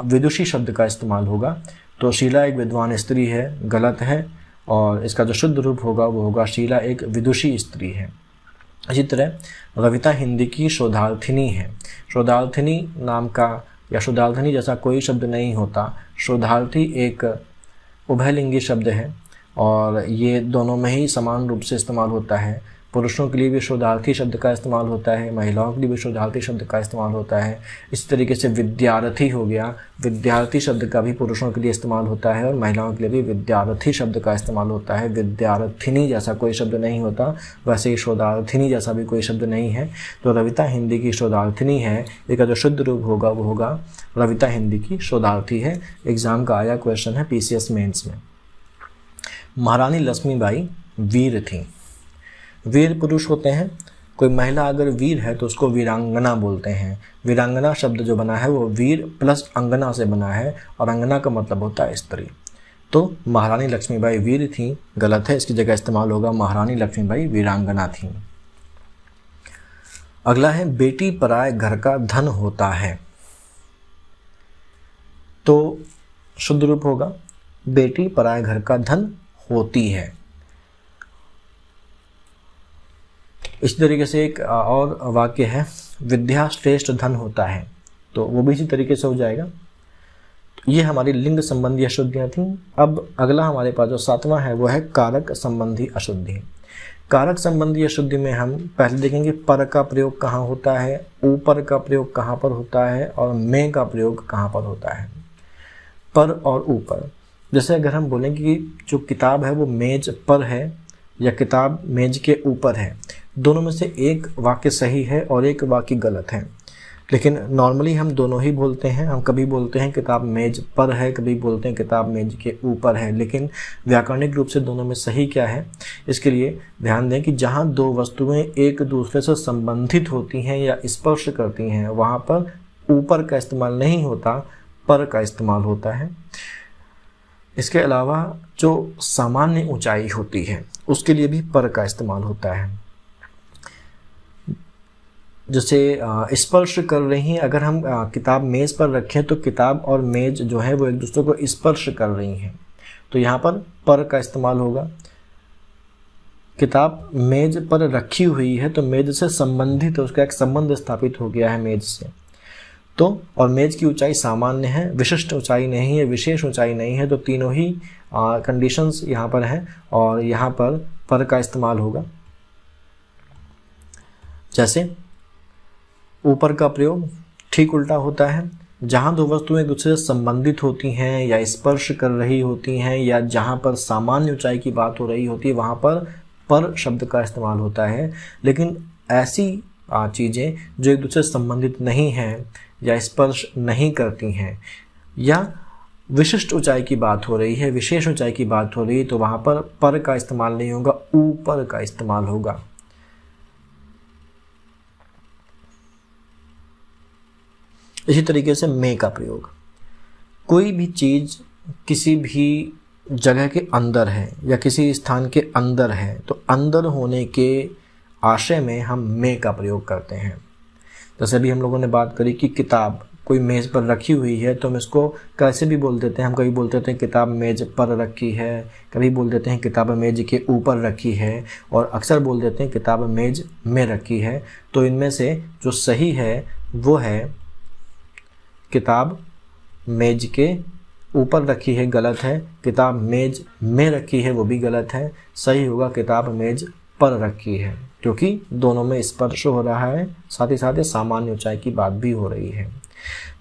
विदुषी शब्द का इस्तेमाल होगा। तो शीला एक विद्वान स्त्री है, गलत है, और इसका जो शुद्ध रूप होगा वो होगा शीला एक विदुषी स्त्री है। इसी तरह रविता हिंदी की शोधार्थिनी है। शोधार्थिनी नाम का या शोधार्थिनी जैसा कोई शब्द नहीं होता। शोधार्थी एक उभयलिंगी शब्द है और ये दोनों में ही समान रूप से इस्तेमाल होता है। पुरुषों के लिए भी शोधार्थी शब्द का इस्तेमाल होता है, महिलाओं के लिए भी शोधार्थी शब्द का इस्तेमाल होता है। इस तरीके से विद्यार्थी हो गया, विद्यार्थी शब्द का भी पुरुषों के लिए इस्तेमाल होता है और महिलाओं के लिए भी विद्यार्थी शब्द का इस्तेमाल होता है। विद्यार्थिनी जैसा कोई शब्द नहीं होता, वैसे ही शोधार्थिनी जैसा भी कोई शब्द नहीं है। तो रविता हिंदी की शोधार्थिनी है, इसका जो शुद्ध रूप होगा वो होगा रविता हिंदी की शोधार्थी है। एग्जाम का आया क्वेश्चन है PCS मेंस में। महारानी लक्ष्मीबाई वीर थी। वीर पुरुष होते हैं, कोई महिला अगर वीर है तो उसको वीरांगना बोलते हैं। वीरांगना शब्द जो बना है वो वीर प्लस अंगना से बना है और अंगना का मतलब होता है स्त्री। तो महारानी लक्ष्मीबाई वीर थी गलत है, इसकी जगह इस्तेमाल होगा महारानी लक्ष्मीबाई वीरांगना थी। अगला है बेटी पराए घर का धन होता है। तो शुद्ध रूप होगा बेटी पराए घर का धन होती है। इस तरीके से एक और वाक्य है विद्या श्रेष्ठ धन होता है, तो वो भी इसी तरीके से हो जाएगा। ये हमारी लिंग संबंधी अशुद्धियाँ थीं। अब अगला हमारे पास जो 7वां है वो है कारक संबंधी अशुद्धि। कारक संबंधी अशुद्धि में हम पहले देखेंगे पर का प्रयोग कहाँ होता है, ऊपर का प्रयोग कहाँ पर होता है और में का प्रयोग कहाँ पर होता है। पर और ऊपर, जैसे अगर हम बोलेंगे कि जो किताब है वो मेज पर है या किताब मेज के ऊपर है, दोनों में से एक वाक्य सही है और एक वाक्य गलत है। लेकिन नॉर्मली हम दोनों ही बोलते हैं। हम कभी बोलते हैं किताब मेज पर है, कभी बोलते हैं किताब मेज के ऊपर है। लेकिन व्याकरणिक रूप से दोनों में सही क्या है, इसके लिए ध्यान दें कि जहाँ दो वस्तुएं एक दूसरे से संबंधित होती हैं या स्पर्श करती हैं, वहाँ पर ऊपर का इस्तेमाल नहीं होता, पर का इस्तेमाल होता है। इसके अलावा जो सामान्य ऊंचाई होती है उसके लिए भी पर का इस्तेमाल होता है। जैसे स्पर्श कर रही हैं, अगर हम किताब मेज़ पर रखें तो किताब और मेज़ जो है वो एक दूसरे को स्पर्श कर रही हैं, तो यहाँ पर का इस्तेमाल होगा। किताब मेज़ पर रखी हुई है तो मेज़ से संबंधित है, उसका एक संबंध स्थापित हो गया है मेज़ से। तो और मेज़ की ऊंचाई सामान्य है, विशिष्ट ऊंचाई नहीं है, विशेष ऊंचाई नहीं है। तो तीनों ही कंडीशंस यहाँ पर हैं और यहाँ पर का इस्तेमाल होगा। जैसे ऊपर का प्रयोग ठीक उल्टा होता है, जहाँ दो वस्तुएं एक दूसरे से संबंधित होती हैं या स्पर्श कर रही होती हैं या जहाँ पर सामान्य ऊंचाई की बात हो रही होती है वहाँ पर शब्द का इस्तेमाल होता है। लेकिन ऐसी चीज़ें जो एक दूसरे से संबंधित नहीं हैं या स्पर्श नहीं करती हैं या विशिष्ट ऊंचाई की बात हो रही है, विशेष ऊंचाई की बात हो रही है, तो वहाँ पर का इस्तेमाल नहीं होगा, ऊपर का इस्तेमाल होगा। इसी तरीके से में का प्रयोग, कोई भी चीज़ किसी भी जगह के अंदर है या किसी स्थान के अंदर है तो अंदर होने के आशय में हम में का प्रयोग करते हैं। जैसे अभी हम लोगों ने बात करी कि किताब कोई मेज़ पर रखी हुई है तो हम इसको कैसे भी बोल देते हैं। हम कभी बोल देते हैं किताब मेज़ पर रखी है, कभी बोल देते हैं किताब मेज़ के ऊपर रखी है और अक्सर बोल देते हैं किताब मेज़ में रखी है। तो इनमें से जो सही है वो है किताब मेज के ऊपर रखी है, गलत है। किताब मेज में रखी है, वो भी गलत है। सही होगा किताब मेज पर रखी है, क्योंकि दोनों में स्पर्श हो रहा है, साथ ही साथ सामान्य ऊंचाई की बात भी हो रही है।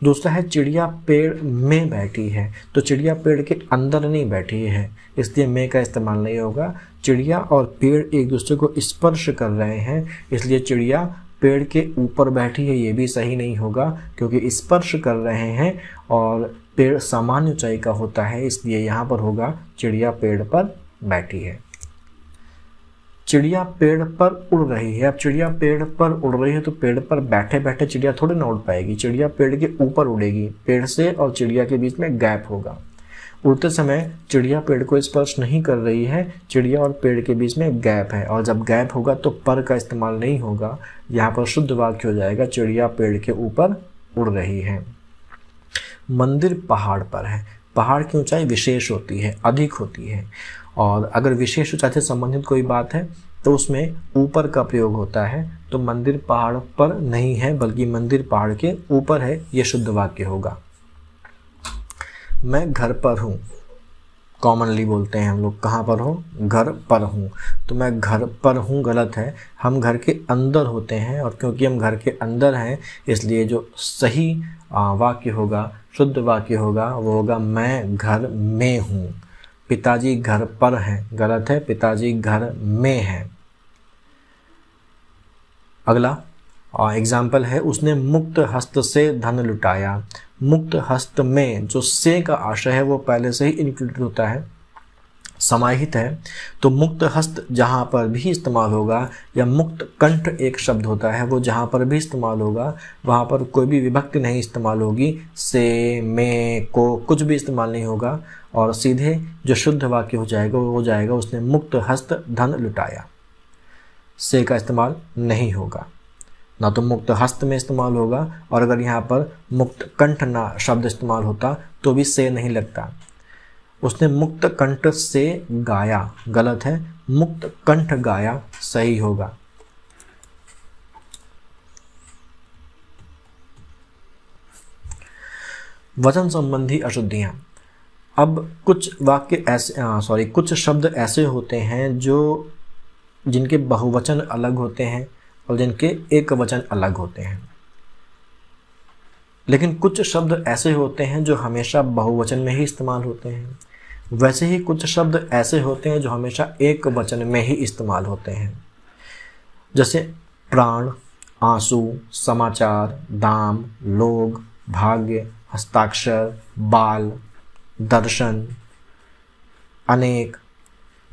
दूसरा है चिड़िया पेड़ में बैठी है, तो चिड़िया पेड़ के अंदर नहीं बैठी है, इसलिए में का इस्तेमाल नहीं होगा। चिड़िया और पेड़ एक दूसरे को स्पर्श कर रहे हैं, इसलिए चिड़िया पेड़ के ऊपर बैठी है, ये भी सही नहीं होगा क्योंकि स्पर्श कर रहे हैं और पेड़ सामान्य ऊंचाई का होता है, इसलिए यहाँ पर होगा चिड़िया पेड़ पर बैठी है। चिड़िया पेड़ पर उड़ रही है। अब चिड़िया पेड़ पर उड़ रही है तो पेड़ पर बैठे बैठे चिड़िया थोड़ी ना उड़ पाएगी, चिड़िया पेड़ के ऊपर उड़ेगी, पेड़ से और चिड़िया के बीच में गैप होगा। उड़ते समय चिड़िया पेड़ को स्पर्श नहीं कर रही है, चिड़िया और पेड़ के बीच में गैप है और जब गैप होगा तो पर का इस्तेमाल नहीं होगा। यहाँ पर शुद्ध वाक्य हो जाएगा चिड़िया पेड़ के ऊपर उड़ रही है। मंदिर पहाड़ पर है। पहाड़ की ऊंचाई विशेष होती है, अधिक होती है और अगर विशेष ऊंचाई से संबंधित कोई बात है तो उसमें ऊपर का प्रयोग होता है। तो मंदिर पहाड़ पर नहीं है बल्कि मंदिर पहाड़ के ऊपर है, यह शुद्ध वाक्य होगा। मैं घर पर हूँ, कॉमनली बोलते हैं हम लोग, कहाँ पर हूँ, घर पर हूँ। तो मैं घर पर हूँ गलत है, हम घर के अंदर होते हैं, और क्योंकि हम घर के अंदर हैं इसलिए जो सही वाक्य होगा, शुद्ध वाक्य होगा, वो होगा मैं घर में हूँ। पिताजी घर पर हैं, गलत है, पिताजी घर में हैं। अगला एग्जाम्पल है, उसने मुक्त हस्त से धन लुटाया। मुक्त हस्त में जो से का आशय है वो पहले से ही इंक्लूडेड होता है, समाहित है। तो मुक्त हस्त जहाँ पर भी इस्तेमाल होगा, या मुक्त कंठ एक शब्द होता है, वो जहाँ पर भी इस्तेमाल होगा वहाँ पर कोई भी विभक्ति नहीं इस्तेमाल होगी, से, में, को, कुछ भी इस्तेमाल नहीं होगा, और सीधे जो शुद्ध वाक्य हो जाएगा वो हो जाएगा उसने मुक्त हस्त धन लुटाया। से का इस्तेमाल नहीं होगा, ना तो मुक्त हस्त में इस्तेमाल होगा, और अगर यहाँ पर मुक्त कंठ ना शब्द इस्तेमाल होता तो भी से नहीं लगता। उसने मुक्त कंठ से गाया, गलत है, मुक्त कंठ गाया सही होगा। वचन संबंधी अशुद्धियां। अब कुछ वाक्य ऐसे कुछ शब्द ऐसे होते हैं जो जिनके बहुवचन अलग होते हैं और जिनके एक वचन अलग होते हैं, लेकिन कुछ शब्द ऐसे होते हैं जो हमेशा बहुवचन में ही इस्तेमाल होते हैं। वैसे ही कुछ शब्द ऐसे होते हैं जो हमेशा एक वचन में ही इस्तेमाल होते हैं, जैसे प्राण, आंसू, समाचार, दाम, लोग, भाग्य, हस्ताक्षर, बाल, दर्शन, अनेक।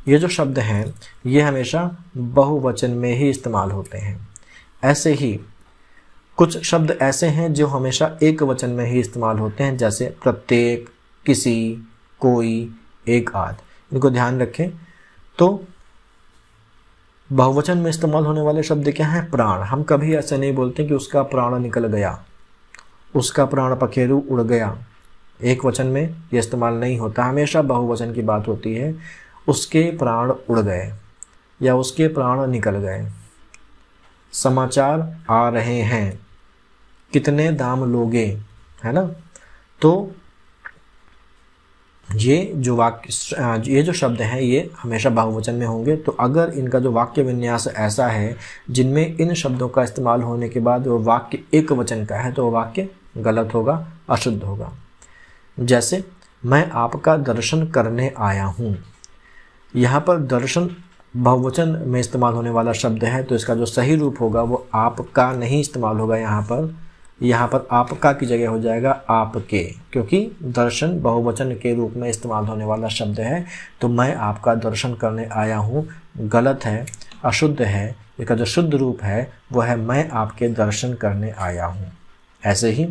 ये जो शब्द हैं ये हमेशा बहुवचन में ही इस्तेमाल होते हैं। ऐसे ही कुछ शब्द ऐसे हैं जो हमेशा एक वचन में ही इस्तेमाल होते हैं, जैसे प्रत्येक, किसी, कोई, एक आध। इनको ध्यान रखें। तो बहुवचन में इस्तेमाल होने वाले शब्द क्या हैं? प्राण। हम कभी ऐसे नहीं बोलते कि उसका प्राण निकल गया, उसका प्राण पखेरु उड़ गया। एक वचन में ये इस्तेमाल नहीं होता, हमेशा बहुवचन की बात होती है। उसके प्राण उड़ गए या उसके प्राण निकल गए। समाचार आ रहे हैं, कितने दाम लोगे, है ना। तो ये जो शब्द हैं ये हमेशा बहुवचन में होंगे। तो अगर इनका जो वाक्य विन्यास ऐसा है जिनमें इन शब्दों का इस्तेमाल होने के बाद वो वाक्य एक वचन का है तो वो वाक्य गलत होगा, अशुद्ध होगा। जैसे मैं आपका दर्शन करने आया हूँ। यहाँ पर दर्शन बहुवचन में इस्तेमाल होने वाला शब्द है, तो इसका जो सही रूप होगा वो आपका नहीं इस्तेमाल होगा। यहाँ पर आपका की जगह हो जाएगा आपके, क्योंकि दर्शन बहुवचन के रूप में इस्तेमाल होने वाला शब्द है। तो मैं आपका दर्शन करने आया हूँ गलत है, अशुद्ध है। इसका जो शुद्ध रूप है वो है मैं आपके दर्शन करने आया हूँ। ऐसे ही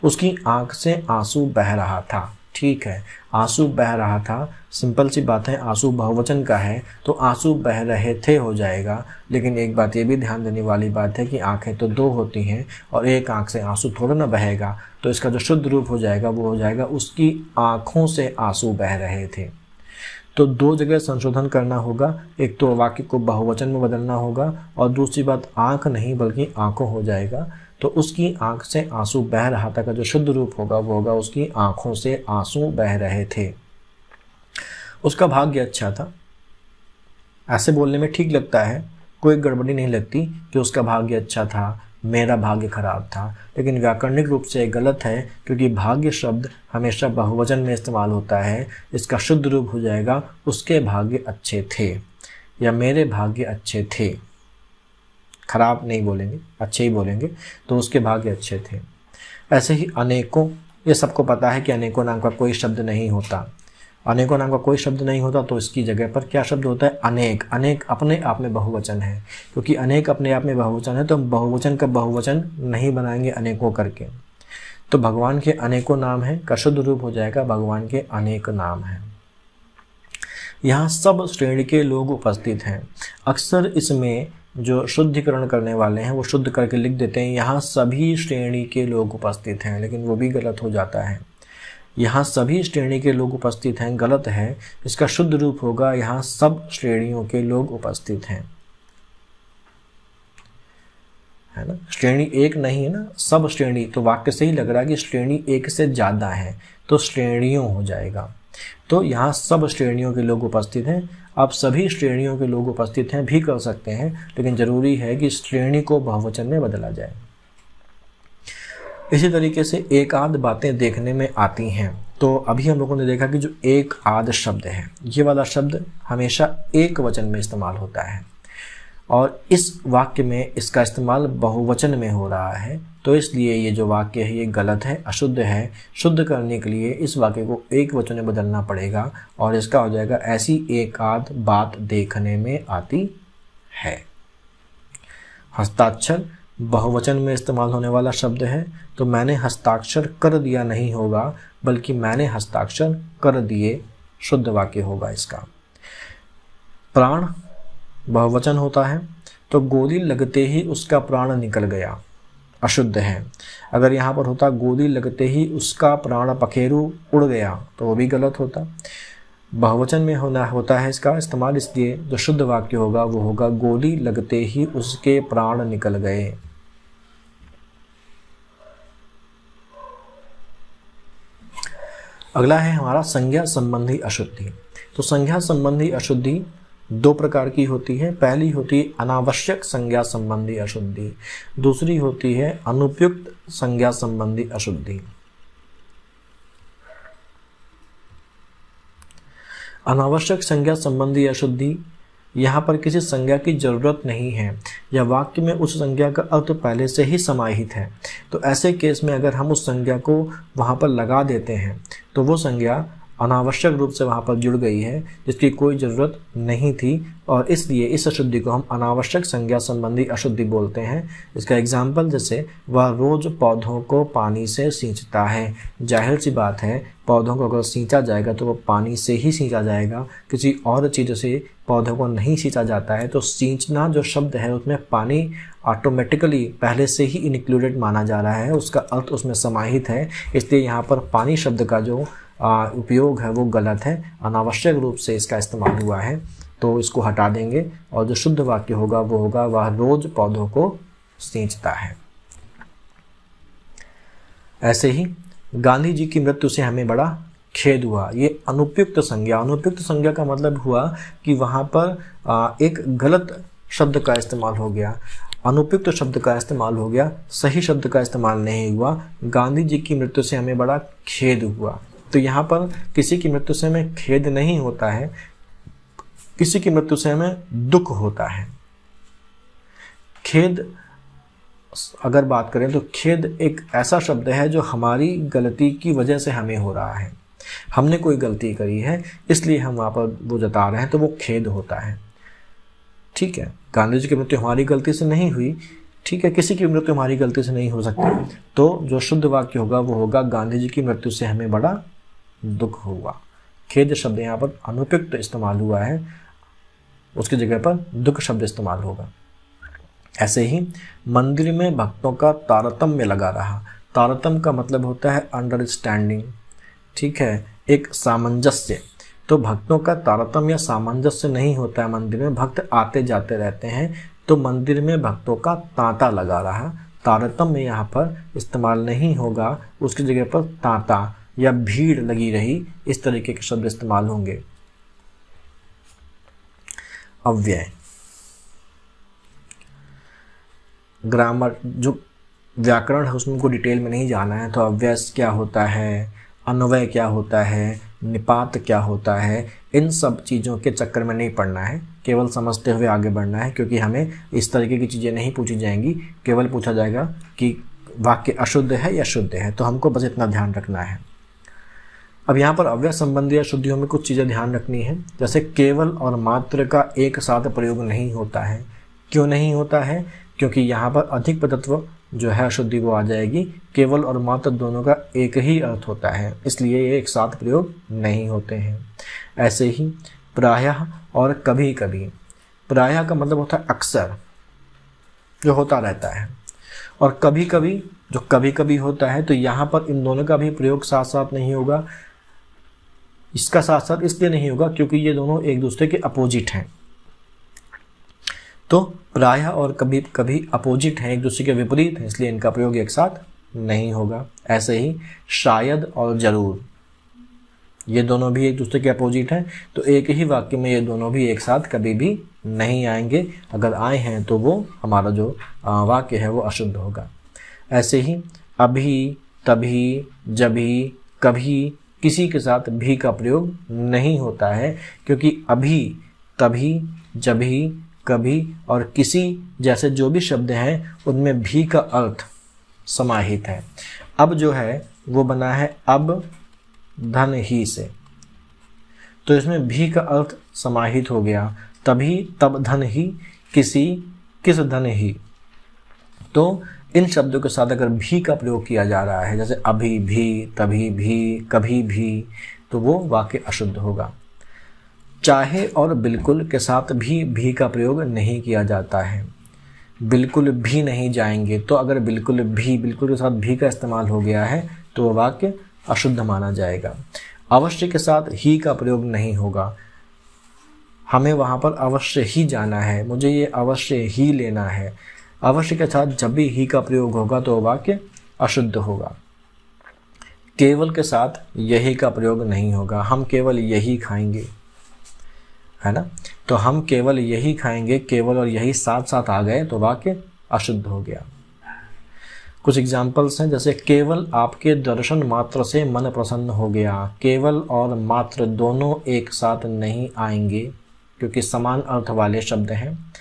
उसकी आंख से आंसू बह रहा था। ठीक है, आंसू बह रहा था, सिंपल सी बात है, आंसू बहुवचन का है तो आंसू बह रहे थे हो जाएगा। लेकिन एक बात ये भी ध्यान देने वाली बात है कि आंखें तो दो होती हैं और एक आंख से आंसू थोड़ा ना बहेगा। तो इसका जो शुद्ध रूप हो जाएगा वो हो जाएगा उसकी आंखों से आंसू बह रहे थे। तो दो जगह संशोधन करना होगा, एक तो वाक्य को बहुवचन में बदलना होगा और दूसरी बात आंख नहीं बल्कि आंखों हो जाएगा। तो उसकी आंख से आंसू बह रहा था का जो शुद्ध रूप होगा वो होगा उसकी आंखों से आंसू बह रहे थे। उसका भाग्य अच्छा था, ऐसे बोलने में ठीक लगता है, कोई गड़बड़ी नहीं लगती कि उसका भाग्य अच्छा था, मेरा भाग्य खराब था। लेकिन व्याकरणिक रूप से गलत है, क्योंकि भाग्य शब्द हमेशा बहुवचन में इस्तेमाल होता है। इसका शुद्ध रूप हो जाएगा उसके भाग्य अच्छे थे या मेरे भाग्य अच्छे थे। खराब नहीं बोलेंगे, अच्छे ही बोलेंगे। तो उसके भाग्य अच्छे थे। ऐसे ही अनेकों, ये सबको पता है कि अनेकों नाम का कोई शब्द नहीं होता। अनेकों नाम का कोई शब्द नहीं होता तो इसकी जगह पर क्या शब्द होता है? अनेक। अनेक अपने आप में बहुवचन है, क्योंकि अनेक अपने आप में बहुवचन है तो हम बहुवचन का बहुवचन नहीं बनाएंगे अनेकों करके। तो भगवान के अनेकों नाम हैं का शुद्ध रूप हो जाएगा भगवान के अनेक नाम हैं। यहाँ सब श्रेणी के लोग उपस्थित हैं। अक्सर इसमें जो शुद्धिकरण करने वाले हैं वो शुद्ध करके लिख देते हैं यहाँ सभी श्रेणी के लोग उपस्थित हैं, लेकिन वो भी गलत हो जाता है। यहाँ सभी श्रेणी के लोग उपस्थित हैं गलत है। इसका शुद्ध रूप होगा यहाँ सब श्रेणियों के लोग उपस्थित हैं, है ना। श्रेणी एक नहीं है ना, सब श्रेणी, तो वाक्य से ही लग रहा है कि श्रेणी एक से ज़्यादा है तो श्रेणियों हो जाएगा। तो यहाँ सब श्रेणियों के लोग उपस्थित हैं। आप सभी श्रेणियों के लोग उपस्थित हैं भी कर सकते हैं, लेकिन ज़रूरी है कि श्रेणी को बहुवचन में बदला जाए। इसी तरीके से एक आध बातें देखने में आती हैं। तो अभी हम लोगों ने देखा कि जो एक आध शब्द है, ये वाला शब्द हमेशा एक वचन में इस्तेमाल होता है और इस वाक्य में इसका इस्तेमाल बहुवचन में हो रहा है। तो इसलिए ये जो वाक्य है ये गलत है, अशुद्ध है। शुद्ध करने के लिए इस वाक्य को एक वचन में बदलना पड़ेगा और इसका हो जाएगा ऐसी एक आध बात देखने में आती है। हस्ताक्षर बहुवचन में इस्तेमाल होने वाला शब्द है, तो मैंने हस्ताक्षर कर दिया नहीं होगा, बल्कि मैंने हस्ताक्षर कर दिए शुद्ध वाक्य होगा इसका। प्राण बहुवचन होता है, तो गोली लगते ही उसका प्राण निकल गया, अशुद्ध है। अगर यहाँ पर होता गोली लगते ही उसका प्राण पखेरु उड़ गया, तो वो भी गलत होता। बहुवचन में होता है इसका इस्तेमाल, इसलिए जो शुद्ध वाक्य होगा वो होगा गोली लगते ही उसके प्राण निकल गए। अगला है हमारा संज्ञा संबंधी अशुद्धि। तो संज्ञा संबंधी अशुद्धि दो प्रकार की होती है। पहली होती है अनावश्यक संज्ञा संबंधी अशुद्धि, दूसरी होती है अनुपयुक्त संज्ञा संबंधी अशुद्धि। अनावश्यक संज्ञा संबंधी अशुद्धि, यहाँ पर किसी संज्ञा की जरूरत नहीं है या वाक्य में उस संज्ञा का अर्थ पहले से ही समाहित है। तो ऐसे केस में अगर हम उस संज्ञा को वहाँ पर लगा देते हैं तो वो संज्ञा अनावश्यक रूप से वहाँ पर जुड़ गई है, जिसकी कोई ज़रूरत नहीं थी, और इसलिए इस अशुद्धि को हम अनावश्यक संज्ञा संबंधी अशुद्धि बोलते हैं। इसका एग्जाम्पल जैसे वह रोज़ पौधों को पानी से सींचता है। जाहिर सी बात है, पौधों को अगर सींचा जाएगा तो वो पानी से ही सींचा जाएगा, किसी और चीज़ से पौधों को नहीं सींचा जाता है। तो सींचना जो शब्द है उसमें पानी ऑटोमेटिकली पहले से ही इंक्लूडेड माना जा रहा है, उसका अर्थ उसमें समाहित है। इसलिए यहाँ पर पानी शब्द का जो उपयोग है वो गलत है, अनावश्यक रूप से इसका इस्तेमाल हुआ है, तो इसको हटा देंगे और जो शुद्ध वाक्य होगा वो होगा वह रोज पौधों को सींचता है। ऐसे ही गांधी जी की मृत्यु से हमें बड़ा खेद हुआ, ये अनुपयुक्त संज्ञा। अनुपयुक्त संज्ञा का मतलब हुआ कि वहाँ पर एक गलत शब्द का इस्तेमाल हो गया, अनुपयुक्त शब्द का इस्तेमाल हो गया, सही शब्द का इस्तेमाल नहीं हुआ। गांधी जी की मृत्यु से हमें बड़ा खेद हुआ, तो यहाँ पर किसी की मृत्यु से हमें खेद नहीं होता है, किसी की मृत्यु से हमें दुख होता है। खेद अगर बात करें तो खेद एक ऐसा शब्द है जो हमारी गलती की वजह से हमें हो रहा है, हमने कोई गलती करी है इसलिए हम वहाँ पर वो जता रहे हैं, तो वो खेद होता है। ठीक है, गांधी जी की मृत्यु हमारी गलती से नहीं हुई, ठीक है, किसी की मृत्यु हमारी गलती से नहीं हो सकती, तो जो शुद्ध वाक्य होगा वो होगा गांधी जी की मृत्यु से हमें बड़ा दुख हुआ। खेद शब्द यहाँ पर अनुपयुक्त इस्तेमाल हुआ है, उसकी जगह पर दुख शब्द इस्तेमाल होगा। ऐसे ही मंदिर में भक्तों का तारतम्य लगा रहा। तारतम्य का मतलब होता है अंडरस्टैंडिंग, ठीक है, एक सामंजस्य। तो भक्तों का तारतम्य या सामंजस्य नहीं होता है मंदिर में, भक्त आते जाते रहते हैं, तो मंदिर में भक्तों का तांता लगा रहा। तारतम्य यहाँ पर इस्तेमाल नहीं होगा, उसकी जगह पर तांता या भीड़ लगी रही, इस तरीके के शब्द इस्तेमाल होंगे। अव्यय, ग्रामर जो व्याकरण है उसमें को डिटेल में नहीं जाना है, तो अव्यय क्या होता है, अन्वय क्या होता है, निपात क्या होता है, इन सब चीज़ों के चक्कर में नहीं पड़ना है, केवल समझते हुए आगे बढ़ना है, क्योंकि हमें इस तरीके की चीज़ें नहीं पूछी जाएंगी। केवल पूछा जाएगा कि वाक्य अशुद्ध है या शुद्ध है, तो हमको बस इतना ध्यान रखना है। अब यहाँ पर अव्यय संबंधी अशुद्धियों में कुछ चीज़ें ध्यान रखनी है, जैसे केवल और मात्र का एक साथ प्रयोग नहीं होता है। क्यों नहीं होता है? क्योंकि यहाँ पर अधिक पदत्व जो है अशुद्धि वो आ जाएगी। केवल और मात्र दोनों का एक ही अर्थ होता है, इसलिए ये एक साथ प्रयोग नहीं होते हैं। ऐसे ही प्रायः और कभी कभी, प्रायः का मतलब होता है अक्सर, जो होता रहता है, और कभी कभी, जो कभी कभी होता है, तो यहाँ पर इन दोनों का भी प्रयोग साथ साथ नहीं होगा। इसका साथ साथ इसलिए नहीं होगा क्योंकि ये दोनों एक दूसरे के अपोजिट हैं। तो प्रायः और कभी कभी अपोजिट हैं, एक दूसरे के विपरीत हैं, इसलिए इनका प्रयोग एक साथ नहीं होगा। ऐसे ही शायद और जरूर, ये दोनों भी एक दूसरे के अपोजिट हैं, तो एक ही वाक्य में ये दोनों भी एक साथ कभी भी नहीं आएंगे। अगर आए हैं तो वो हमारा जो वाक्य है वो अशुद्ध होगा। ऐसे ही अभी, तभी, जभी, कभी, किसी के साथ भी का प्रयोग नहीं होता है, क्योंकि अभी, तभी, जभी, कभी और किसी जैसे जो भी शब्द हैं उनमें भी का अर्थ समाहित है। अब जो है वो बना है अब धन ही से, तो इसमें भी का अर्थ समाहित हो गया। तभी, तब धन ही, किसी, किस धन ही। तो इन शब्दों के साथ अगर भी का प्रयोग किया जा रहा है, जैसे अभी भी, तभी भी, कभी भी, तो वो वाक्य अशुद्ध होगा। चाहे और बिल्कुल के साथ भी का प्रयोग नहीं किया जाता है। बिल्कुल भी नहीं जाएंगे, तो अगर बिल्कुल के साथ भी का इस्तेमाल हो गया है तो वह वाक्य अशुद्ध माना जाएगा। अवश्य के साथ ही का प्रयोग नहीं होगा। हमें वहाँ पर अवश्य ही जाना है, मुझे ये अवश्य ही लेना है। अवश्य के साथ जब भी ही का प्रयोग होगा तो वाक्य अशुद्ध होगा। केवल के साथ यही का प्रयोग नहीं होगा। हम केवल यही खाएंगे, है ना, तो हम केवल यही खाएंगे, केवल और यही साथ साथ आ गए तो वाक्य अशुद्ध हो गया। कुछ एग्जाम्पल्स हैं, जैसे केवल आपके दर्शन मात्र से मन प्रसन्न हो गया। केवल और मात्र दोनों एक साथ नहीं आएंगे क्योंकि समान अर्थ वाले शब्द हैं।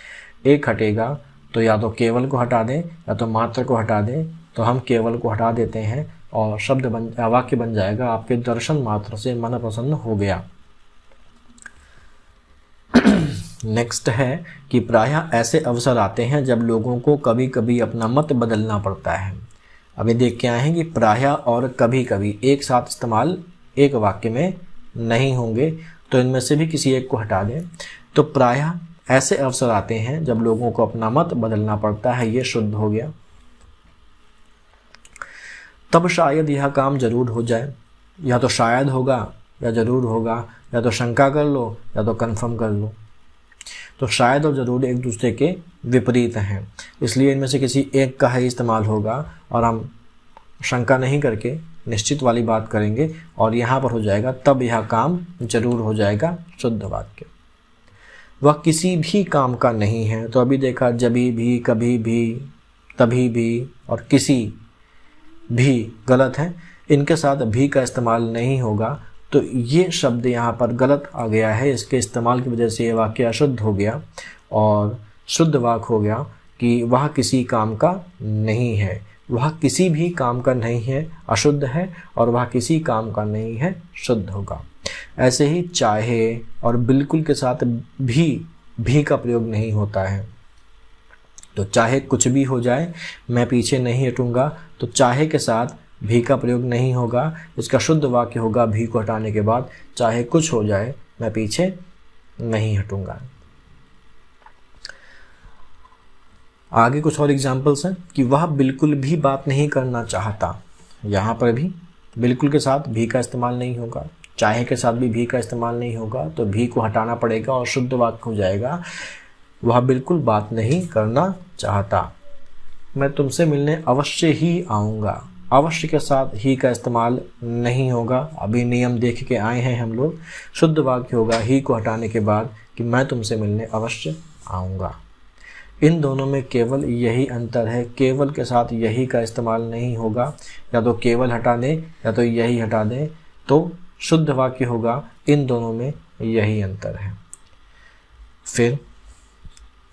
एक हटेगा तो या तो केवल को हटा दें या तो मात्र को हटा दें, तो हम केवल को हटा देते हैं और वाक्य बन जाएगा आपके दर्शन मात्र से मन प्रसन्न हो गया। नेक्स्ट है कि प्रायः ऐसे अवसर आते हैं जब लोगों को कभी कभी अपना मत बदलना पड़ता है। अभी देख के आए हैं कि प्रायः और कभी कभी एक साथ इस्तेमाल एक वाक्य में नहीं होंगे, तो इनमें से भी किसी एक को हटा दें। तो प्रायः ऐसे अवसर आते हैं जब लोगों को अपना मत बदलना पड़ता है, ये शुद्ध हो गया। तब शायद यह काम जरूर हो जाए, या तो शायद होगा या जरूर होगा, या तो शंका कर लो या तो कंफर्म कर लो। तो शायद और जरूर एक दूसरे के विपरीत हैं, इसलिए इनमें से किसी एक का ही इस्तेमाल होगा और हम शंका नहीं करके निश्चित वाली बात करेंगे और यहाँ पर हो जाएगा तब यह काम जरूर हो जाएगा शुद्ध वाक्य। वह किसी भी काम का नहीं है, तो अभी देखा जभी भी, कभी भी, तभी भी और किसी भी गलत है, इनके साथ भी का इस्तेमाल नहीं होगा, तो ये शब्द यहाँ पर गलत आ गया है। इसके इस्तेमाल की वजह से ये वाक्य अशुद्ध हो गया और शुद्ध वाक्य हो गया कि वह किसी काम का नहीं है। वह किसी भी काम का नहीं है अशुद्ध है और वह किसी काम का नहीं है शुद्ध होगा। ऐसे ही चाहे और बिल्कुल के साथ भी का प्रयोग नहीं होता है। तो चाहे कुछ भी हो जाए मैं पीछे नहीं हटूंगा, तो चाहे के साथ भी का प्रयोग नहीं होगा। इसका शुद्ध वाक्य होगा भी को हटाने के बाद चाहे कुछ हो जाए मैं पीछे नहीं हटूंगा। आगे कुछ और एग्जाम्पल्स हैं कि वह बिल्कुल भी बात नहीं करना चाहता। यहाँ पर भी बिल्कुल के साथ भी का इस्तेमाल नहीं होगा, चाहे के साथ भी का इस्तेमाल नहीं होगा, तो भी को हटाना पड़ेगा और शुद्ध वाक्य हो जाएगा वह बिल्कुल बात नहीं करना चाहता। मैं तुमसे मिलने अवश्य ही आऊँगा। अवश्य के साथ ही का इस्तेमाल नहीं होगा, अभी नियम देख के आए हैं हम लोग। शुद्ध वाक्य होगा ही को हटाने के बाद कि मैं तुमसे मिलने अवश्य आऊँगा। इन दोनों में केवल यही अंतर है, केवल के साथ यही का इस्तेमाल नहीं होगा, या तो केवल हटा दें या तो यही हटा दें, तो शुद्ध वाक्य होगा। इन दोनों में यही अंतर है। फिर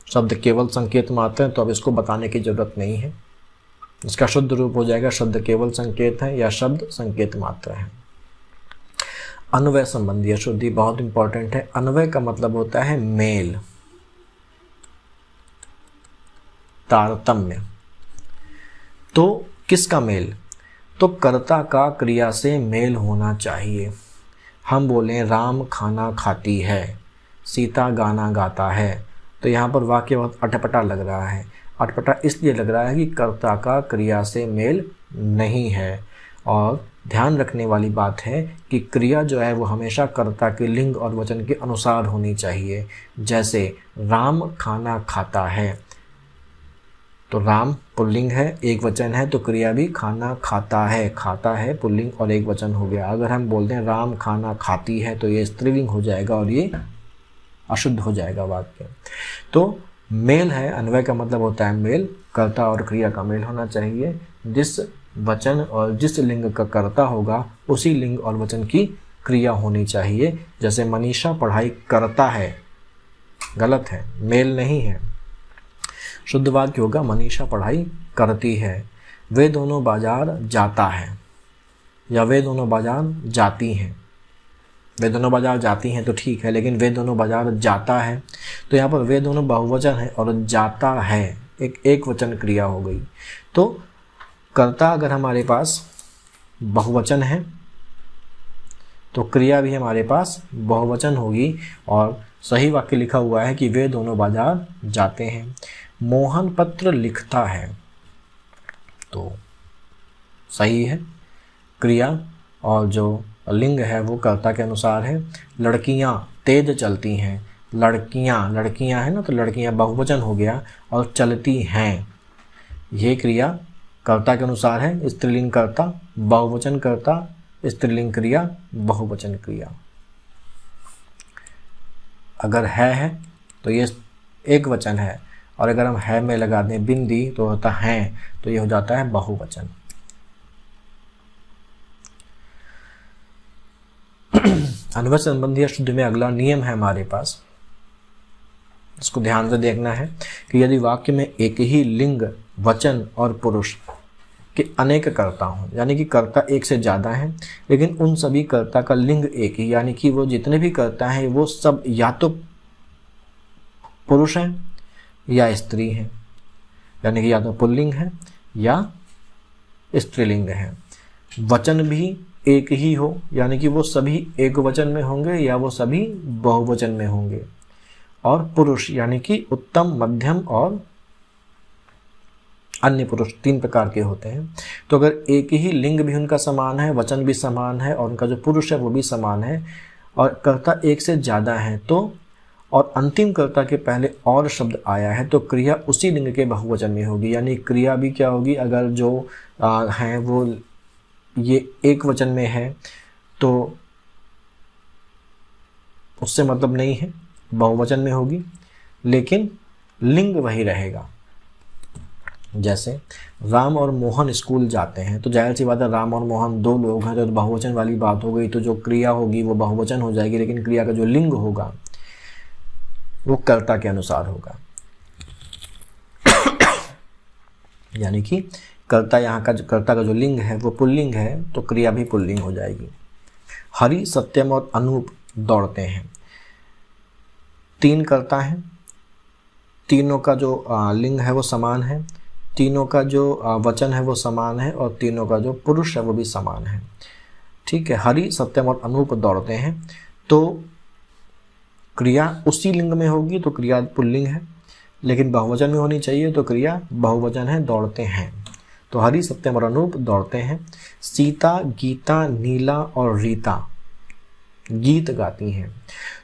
शब्द केवल संकेत मात्र है, तो अब इसको बताने की जरूरत नहीं है। इसका शुद्ध रूप हो जाएगा शब्द केवल संकेत है या शब्द संकेत मात्र है। अन्वय संबंधी अशुद्धि बहुत इंपॉर्टेंट है। अन्वय का मतलब होता है मेल, तारतम्य। तो किसका मेल? तो कर्ता का क्रिया से मेल होना चाहिए। हम बोलें राम खाना खाती है, सीता गाना गाता है, तो यहाँ पर वाक्य बहुत अटपटा लग रहा है। अटपटा इसलिए लग रहा है कि कर्ता का क्रिया से मेल नहीं है। और ध्यान रखने वाली बात है कि क्रिया जो है वो हमेशा कर्ता के लिंग और वचन के अनुसार होनी चाहिए। जैसे राम खाना खाता है, तो राम पुल्लिंग है, एक वचन है, तो क्रिया भी खाना खाता है पुल्लिंग और एक वचन हो गया। अगर हम बोलते हैं राम खाना खाती है तो ये स्त्रीलिंग हो जाएगा और ये अशुद्ध हो जाएगा वाक्य। तो मेल है, अन्वय का मतलब होता है मेल, कर्ता और क्रिया का मेल होना चाहिए। जिस वचन और जिस लिंग का कर्ता होगा उसी लिंग और वचन की क्रिया होनी चाहिए। जैसे मनीषा पढ़ाई करता है, गलत है, मेल नहीं है। शुद्ध वाक्य होगा मनीषा पढ़ाई करती है। वे दोनों बाजार जाता है या वे दोनों बाजार जाती हैं। वे दोनों बाजार जाती हैं तो ठीक है, लेकिन वे दोनों बाजार जाता है, तो यहाँ पर वे दोनों बहुवचन है और जाता है एक वचन क्रिया हो गई। तो कर्ता अगर हमारे पास बहुवचन है तो क्रिया भी हमारे पास बहुवचन होगी। और सही वाक्य लिखा हुआ है कि वे दोनों बाजार जाते हैं। मोहन पत्र लिखता है, तो सही है, क्रिया और जो लिंग है वो कर्ता के अनुसार है। लड़कियां तेज चलती हैं, लड़कियां है ना, तो लड़कियां बहुवचन हो गया और चलती हैं, ये क्रिया कर्ता के अनुसार है। स्त्रीलिंग कर्ता, बहुवचन कर्ता, स्त्रीलिंग क्रिया, बहुवचन क्रिया। अगर है तो ये एक वचन है, और अगर हम है में लगा दें बिंदी तो होता है, तो ये हो जाता है बहुवचन। अन्वय संबंधी अशुद्ध में अगला नियम है हमारे पास, इसको ध्यान से देखना है कि यदि वाक्य में एक ही लिंग, वचन और पुरुष के अनेक कर्ता हों, यानी कि कर्ता एक से ज़्यादा हैं, लेकिन उन सभी कर्ता का लिंग एक ही, यानी कि वो जितने भी कर्ता हैं वो सब या तो पुरुष हैं या स्त्री हैं, यानी कि या तो पुल्लिंग है या स्त्रीलिंग है। वचन भी एक ही हो, यानी कि वो सभी एक वचन में होंगे या वो सभी बहुवचन में होंगे। और पुरुष यानी कि उत्तम, मध्यम और अन्य पुरुष, 3 प्रकार के होते हैं। तो अगर एक ही लिंग भी उनका समान है, वचन भी समान है और उनका जो पुरुष है वो भी समान है, और कर्ता एक से ज़्यादा है, तो और अंतिम कर्ता के पहले और शब्द आया है, तो क्रिया उसी लिंग के बहुवचन में होगी। यानी क्रिया भी क्या होगी, अगर जो हैं वो ये एक वचन में है तो उससे मतलब नहीं है, बहुवचन में होगी, लेकिन लिंग वही रहेगा। जैसे राम और मोहन स्कूल जाते हैं, तो जाहिर सी बात है राम और मोहन 2 लोग हैं, तो बहुवचन वाली बात हो गई, तो जो क्रिया होगी वो बहुवचन हो जाएगी, लेकिन क्रिया का जो लिंग होगा वो कर्ता के अनुसार होगा। यानी कि कर्ता, यहाँ का कर्ता का जो लिंग है वो पुल्लिंग है, तो क्रिया भी पुल्लिंग हो जाएगी। हरि, सत्यम और अनूप दौड़ते हैं, 3 कर्ता हैं, तीनों का जो लिंग है वो समान है, तीनों का जो वचन है वो समान है, और तीनों का जो पुरुष है वो भी समान है। ठीक है, हरि, सत्यम और अनूप दौड़ते हैं, तो क्रिया उसी लिंग में होगी, तो क्रिया पुल्लिंग है, लेकिन बहुवचन में होनी चाहिए, तो क्रिया बहुवचन है, दौड़ते हैं। तो हरि, सत्यम और अनूप दौड़ते हैं। सीता, गीता, नीला और रीता गीत गाती हैं,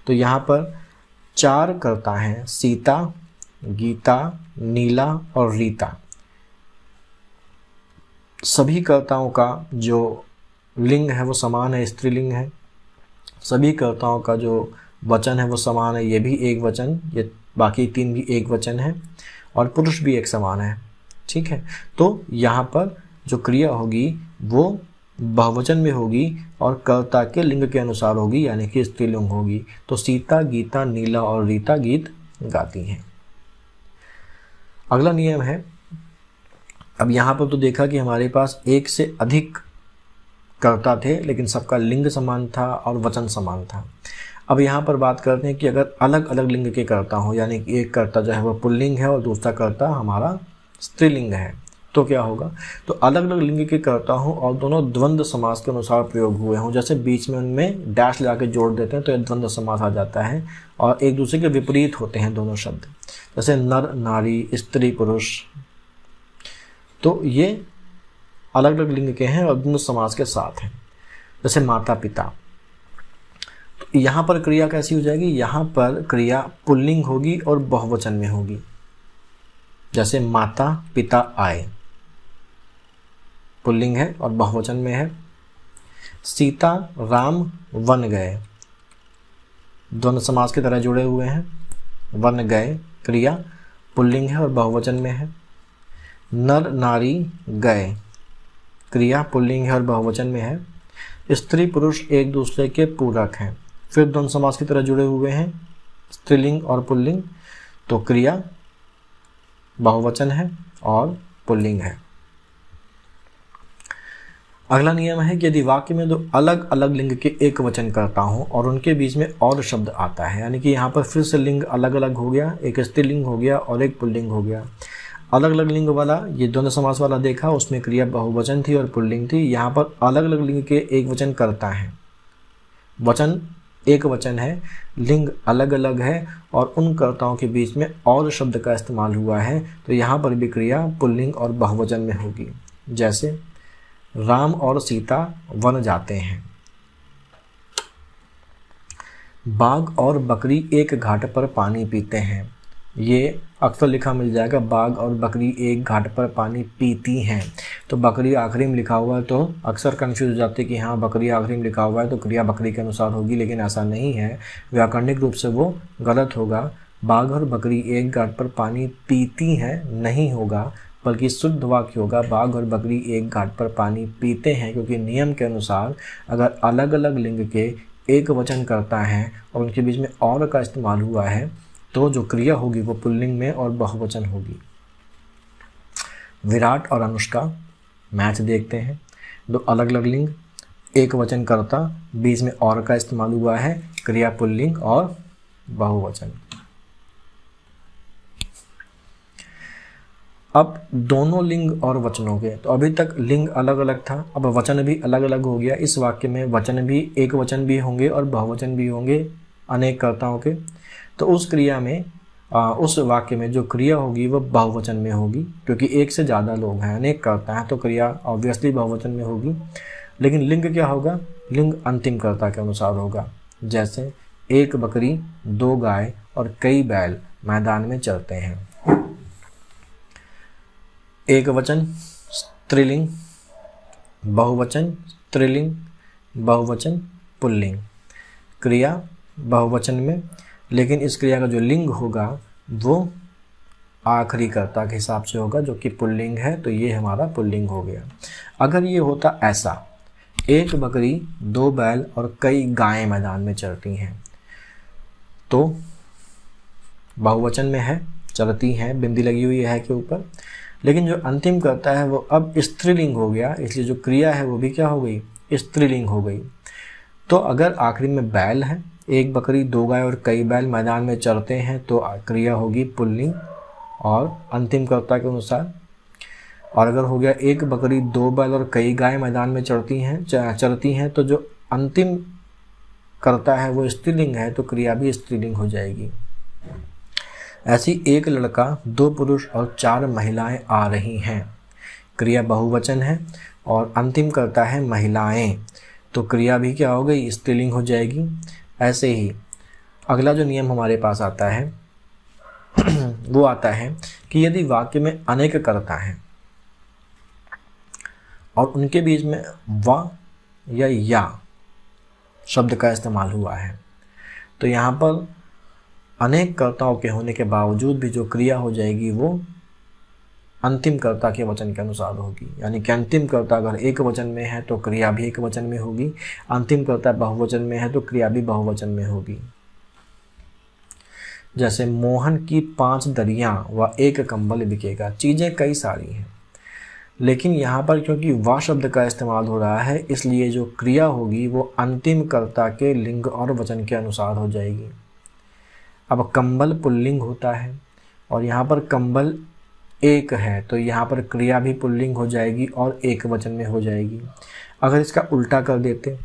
तो यहाँ पर 4 कर्ता हैं, सीता, गीता, नीला और रीता। सभी कर्ताओं का जो लिंग है वो समान है, स्त्रीलिंग है। सभी कर्ताओं का जो वचन है वो समान है, ये भी एक वचन, ये बाकी 3 भी एक वचन है, और पुरुष भी एक समान है। ठीक है, तो यहाँ पर जो क्रिया होगी वो बहुवचन में होगी और कर्ता के लिंग के अनुसार होगी, यानी कि स्त्रीलिंग होगी। तो सीता, गीता, नीला और रीता गीत गाती हैं। अगला नियम है, अब यहाँ पर तो देखा कि हमारे पास एक से अधिक कर्ता थे, लेकिन सबका लिंग समान था और वचन समान था। अब यहाँ पर बात करते हैं कि अगर अलग अलग लिंग के कर्ता हो, यानी कि एक कर्ता जो है वो पुल्लिंग है और दूसरा कर्ता हमारा स्त्रीलिंग है, तो क्या होगा। तो अलग अलग लिंग के कर्ता हों और दोनों द्वंद्व समास के अनुसार प्रयोग हुए हों, जैसे बीच में उनमें डैश लगा के जोड़ देते हैं तो ये द्वंद्व समास आ जाता है, और एक दूसरे के विपरीत होते हैं दोनों शब्द। जैसे नर नारी, स्त्री पुरुष, तो ये अलग अलग लिंग के हैं और द्वंद्व समास के साथ हैं। जैसे माता पिता, तो यहाँ पर क्रिया कैसी हो जाएगी, यहाँ पर क्रिया पुल्लिंग होगी और बहुवचन में होगी। जैसे माता पिता आए, पुल्लिंग है और बहुवचन में है। सीता राम वन गए, द्वंद्व समास की तरह जुड़े हुए हैं। वन गए क्रिया पुल्लिंग है और बहुवचन में है। नर नारी गए, क्रिया पुल्लिंग है और बहुवचन में है। स्त्री पुरुष एक दूसरे के पूरक हैं, फिर द्वंद्व समास की तरह जुड़े हुए हैं, स्त्रीलिंग और पुल्लिंग, तो क्रिया बहुवचन है और पुल्लिंग है। अगला नियम है कि यदि वाक्य में दो अलग अलग लिंग के एक वचन करता हूं और उनके बीच में और शब्द आता है, यानी कि यहाँ पर फिर से लिंग अलग अलग हो गया, एक स्त्रीलिंग हो गया और एक पुल्लिंग हो गया। अलग अलग लिंग वाला ये द्वंद्व समास वाला देखा, उसमें क्रिया बहुवचन थी और पुल्लिंग थी। यहाँ पर अलग अलग लिंग के एक वचन करता है, वचन एक वचन है, लिंग अलग अलग है और उन कर्ताओं के बीच में और शब्द का इस्तेमाल हुआ है, तो यहाँ पर भी क्रिया पुल्लिंग और बहुवचन में होगी। जैसे राम और सीता वन जाते हैं। बाघ और बकरी एक घाट पर पानी पीते हैं, ये अक्सर लिखा मिल जाएगा, बाघ और बकरी एक घाट पर पानी पीती हैं। तो बकरी आखिरी में लिखा हुआ है तो अक्सर कंफ्यूज हो जाते हैं कि हाँ बकरी आखिरी में लिखा हुआ है तो क्रिया बकरी के अनुसार होगी, लेकिन ऐसा नहीं है, व्याकरणिक रूप से वो गलत होगा। बाघ और बकरी एक घाट पर पानी पीती हैं नहीं होगा, बल्कि शुद्ध वाक्य होगा बाघ और बकरी एक घाट पर पानी पीते हैं, क्योंकि नियम के अनुसार अगर अलग अलग लिंग के एक वचन करता है और उनके बीच में और का इस्तेमाल हुआ है तो जो क्रिया होगी वो पुल्लिंग में और बहुवचन होगी। विराट और अनुष्का मैच देखते हैं, दो अलग अलग लिंग एक वचन करता, बीच में और का इस्तेमाल हुआ है, क्रिया पुल्लिंग और बहुवचन। अब दोनों लिंग और वचनों के, तो अभी तक लिंग अलग अलग था, अब वचन भी अलग अलग हो गया। इस वाक्य में वचन भी एक वचन भी होंगे और बहुवचन भी होंगे अनेक कर्ताओं के। तो उस क्रिया में उस वाक्य में जो क्रिया होगी वो बहुवचन में होगी, क्योंकि एक से ज़्यादा लोग हैं, अनेक कर्ता हैं, तो क्रिया ऑब्वियसली बहुवचन में होगी। लेकिन लिंग क्या होगा, लिंग अंतिम कर्ता के अनुसार होगा। जैसे एक बकरी, दो गाय और कई बैल मैदान में चरते हैं। एक वचन स्त्रीलिंग, बहुवचन स्त्रीलिंग, बहुवचन पुल्लिंग, क्रिया बहुवचन में, लेकिन इस क्रिया का जो लिंग होगा वो आखिरी कर्ता के हिसाब से होगा जो कि पुल्लिंग है, तो ये हमारा पुल्लिंग हो गया। अगर ये होता ऐसा, एक बकरी, दो बैल और कई गायें मैदान में चरती हैं, तो बहुवचन में है, चरती हैं, बिंदी लगी हुई है के ऊपर, लेकिन जो अंतिम कर्ता है वो अब स्त्रीलिंग हो गया, इसलिए जो क्रिया है वो भी क्या हो गई, स्त्रीलिंग हो गई। तो अगर आखिरी में बैल है, एक बकरी, दो गाय और कई बैल मैदान में चरते हैं, तो क्रिया होगी पुल्लिंग और अंतिम कर्ता के अनुसार। और अगर हो गया एक बकरी, दो बैल और कई गाय मैदान में चरती हैं, तो जो अंतिम कर्ता है वो स्त्रीलिंग है, तो क्रिया भी स्त्रीलिंग हो जाएगी। ऐसी एक लड़का, दो पुरुष और चार महिलाएं आ रही हैं, क्रिया बहुवचन है और अंतिम कर्ता है महिलाएं, तो क्रिया भी क्या हो गई, स्त्रीलिंग हो जाएगी। ऐसे ही अगला जो नियम हमारे पास आता है वो आता है कि यदि वाक्य में अनेक कर्ता हैं और उनके बीच में व या शब्द का इस्तेमाल हुआ है, तो यहाँ पर अनेक कर्ताओं के होने के बावजूद भी जो क्रिया हो जाएगी वो अंतिम कर्ता के वचन के अनुसार होगी। यानी कि अंतिम कर्ता अगर एक वचन में है तो क्रिया भी एक वचन में होगी, अंतिम कर्ता बहुवचन में है तो क्रिया भी बहुवचन में होगी। जैसे मोहन की 5 दरियां व 1 कंबल बिकेगा। चीज़ें कई सारी हैं, लेकिन यहाँ पर क्योंकि व शब्द का इस्तेमाल हो रहा है, इसलिए जो क्रिया होगी वो अंतिम कर्ता के लिंग और वचन के अनुसार हो जाएगी। अब कंबल पुल्लिंग होता है और यहाँ पर कंबल एक है, तो यहाँ पर क्रिया भी पुल्लिंग हो जाएगी और एक वचन में हो जाएगी। अगर इसका उल्टा कर देते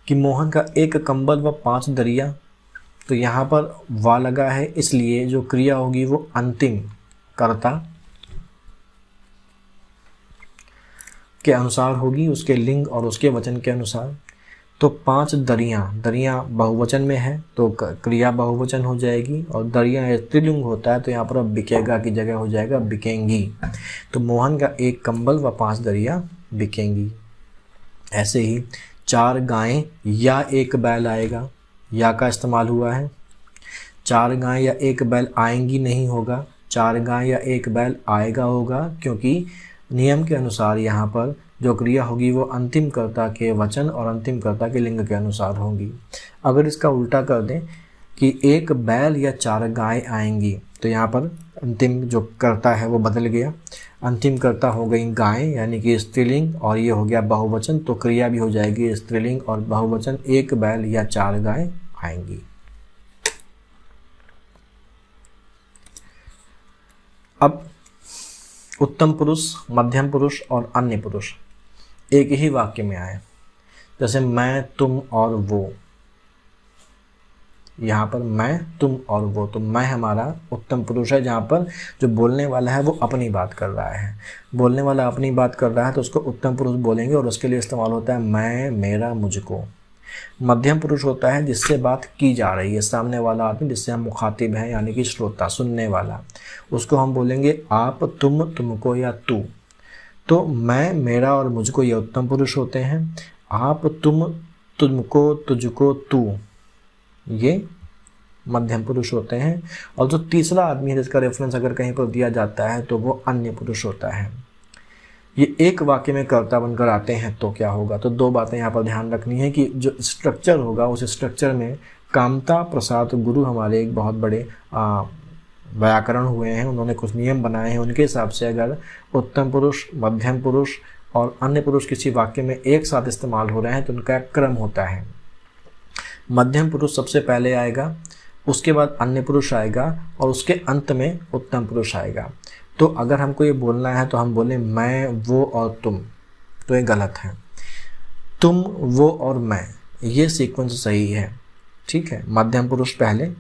कि मोहन का 1 कंबल व 5 दरिया, तो यहाँ पर वा लगा है, इसलिए जो क्रिया होगी वो अंतिम कर्ता के अनुसार होगी, उसके लिंग और उसके वचन के अनुसार। तो 5 दरियाँ, दरियाँ बहुवचन में है तो क्रिया बहुवचन हो जाएगी, और दरियाँ स्त्रीलिंग होता है तो यहाँ पर अब बिकेगा की जगह हो जाएगा बिकेंगी। तो मोहन का 1 कंबल व 5 दरियाँ बिकेंगी। ऐसे ही 4 गायें या 1 बैल आएगा, या का इस्तेमाल हुआ है। 4 गायें या 1 बैल आएंगी नहीं होगा, 4 गायें या 1 बैल आएगा होगा, क्योंकि नियम के अनुसार यहाँ पर जो क्रिया होगी वो अंतिम कर्ता के वचन और अंतिम कर्ता के लिंग के अनुसार होगी। अगर इसका उल्टा कर दें कि 1 बैल या 4 गाय आएंगी, तो यहाँ पर अंतिम जो कर्ता है वो बदल गया, अंतिम कर्ता हो गई गाय यानी कि स्त्रीलिंग, और ये हो गया बहुवचन, तो क्रिया भी हो जाएगी स्त्रीलिंग और बहुवचन, 1 बैल या 4 गाय आएंगी। अब उत्तम पुरुष, मध्यम पुरुष और अन्य पुरुष एक ही वाक्य में आए, जैसे मैं, तुम और वो। यहाँ पर मैं, तुम और वो, तो मैं हमारा उत्तम पुरुष है, जहाँ पर जो बोलने वाला है वो अपनी बात कर रहा है। बोलने वाला अपनी बात कर रहा है तो उसको उत्तम पुरुष बोलेंगे, और उसके लिए इस्तेमाल होता है मैं, मेरा, मुझको। मध्यम पुरुष होता है जिससे बात की जा रही है, सामने वाला आदमी जिससे हम मुखातिब हैं, यानी कि श्रोता, सुनने वाला, उसको हम बोलेंगे आप, तुम, तुमको या तू। तो मैं, मेरा और मुझको ये उत्तम पुरुष होते हैं। आप, तुम, तुमको, तुझको, तू ये मध्यम पुरुष होते हैं। और जो तीसरा आदमी है जिसका रेफरेंस अगर कहीं पर दिया जाता है तो वो अन्य पुरुष होता है। ये एक वाक्य में कर्ता बनकर आते हैं तो क्या होगा, तो 2 बातें यहाँ पर ध्यान रखनी है कि जो स्ट्रक्चर होगा उस स्ट्रक्चर में कामता प्रसाद गुरु हमारे एक बहुत बड़े व्याकरण हुए हैं, उन्होंने कुछ नियम बनाए हैं, उनके हिसाब से अगर उत्तम पुरुष, मध्यम पुरुष और अन्य पुरुष किसी वाक्य में एक साथ इस्तेमाल हो रहे हैं तो उनका क्रम होता है। मध्यम पुरुष सबसे पहले आएगा, उसके बाद अन्य पुरुष आएगा और उसके अंत में उत्तम पुरुष आएगा। तो अगर हमको ये बोलना है तो हम बोलें मैं, वो और तुम, तो ये गलत है। तुम, वो और मैं, ये सीक्वेंस सही है, ठीक है। मध्यम पुरुष पहले,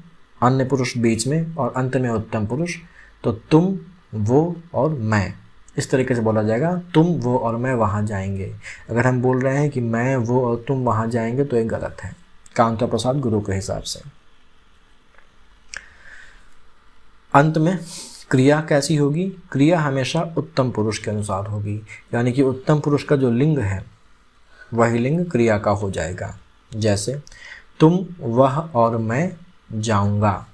अन्य पुरुष बीच में और अंत में उत्तम पुरुष। तो तुम, वो और मैं, इस तरीके से बोला जाएगा। तुम, वो और मैं वहाँ जाएंगे। अगर हम बोल रहे हैं कि मैं, वो और तुम वहाँ जाएंगे तो ये गलत है कामता प्रसाद गुरु के हिसाब से। अंत में क्रिया कैसी होगी, क्रिया हमेशा उत्तम पुरुष के अनुसार होगी, यानी कि उत्तम पुरुष का जो लिंग है वही लिंग क्रिया का हो जाएगा। जैसे तुम, वह और मैं जाऊंगा,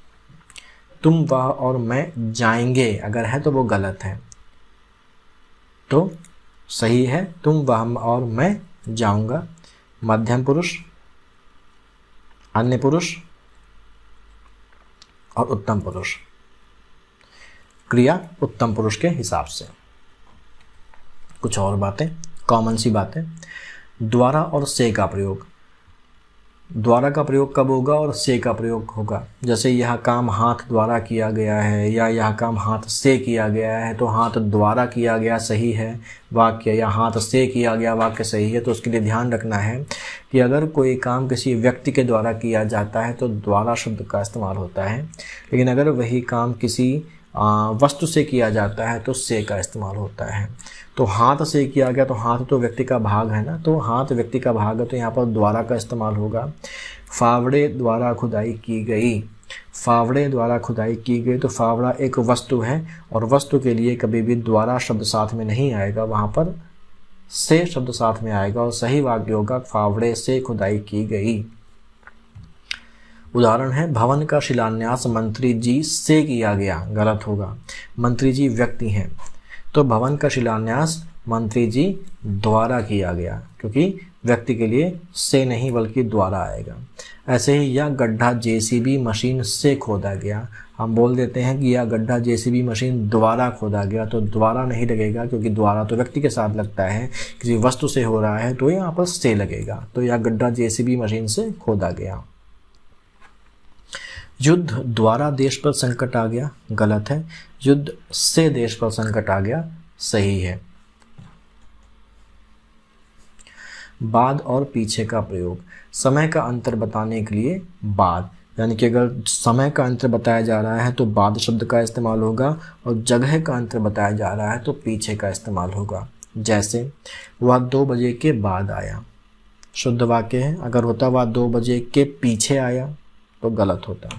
तुम, वह और मैं जाएंगे, अगर है तो वो गलत है, तो सही है तुम, वह और मैं जाऊंगा। मध्यम पुरुष, अन्य पुरुष और उत्तम पुरुष, क्रिया उत्तम पुरुष के हिसाब से। कुछ और बातें, कॉमन सी बातें। द्वारा और से का प्रयोग, द्वारा का प्रयोग कब होगा और से का प्रयोग होगा। जैसे यह काम हाथ द्वारा किया गया है या यह काम हाथ से किया गया है, तो हाथ द्वारा किया गया सही है वाक्य, या हाथ से किया गया वाक्य सही है। तो उसके लिए ध्यान रखना है कि अगर कोई काम किसी व्यक्ति के द्वारा किया जाता है तो द्वारा शब्द का इस्तेमाल होता है, लेकिन अगर वही काम किसी वस्तु से किया जाता है तो से का इस्तेमाल होता है। तो हाथ से किया गया, तो हाथ तो व्यक्ति का भाग है ना, तो हाथ व्यक्ति का भाग है, तो यहाँ पर द्वारा का इस्तेमाल होगा। फावड़े द्वारा खुदाई की गई, फावड़े द्वारा खुदाई की गई, तो फावड़ा एक वस्तु है और वस्तु के लिए कभी भी द्वारा शब्द साथ में नहीं आएगा, वहाँ पर से शब्द साथ में आएगा और सही वाक्य होगा फावड़े से खुदाई की गई। उदाहरण है, भवन का शिलान्यास मंत्री जी से किया गया, गलत होगा, मंत्री जी व्यक्ति हैं, तो भवन का शिलान्यास मंत्री जी द्वारा किया गया, क्योंकि व्यक्ति के लिए से नहीं बल्कि द्वारा आएगा। ऐसे ही यह गड्ढा जेसीबी मशीन से खोदा गया, हम बोल देते हैं कि यह गड्ढा जेसीबी मशीन द्वारा खोदा गया, तो द्वारा नहीं लगेगा क्योंकि द्वारा तो व्यक्ति के साथ लगता है, किसी वस्तु से हो रहा है तो यहाँ पर से लगेगा। तो यह गड्ढा जेसीबी मशीन से खोदा गया। युद्ध द्वारा देश पर संकट आ गया, गलत है, युद्ध से देश पर संकट आ गया, सही है। बाद और पीछे का प्रयोग, समय का अंतर बताने के लिए बाद, यानी कि अगर समय का अंतर बताया जा रहा है तो बाद शब्द का इस्तेमाल होगा, और जगह का अंतर बताया जा रहा है तो पीछे का इस्तेमाल होगा। जैसे वह 2 बजे के बाद आया, शुद्ध वाक्य है। अगर होता वह 2 बजे के पीछे आया तो गलत होता।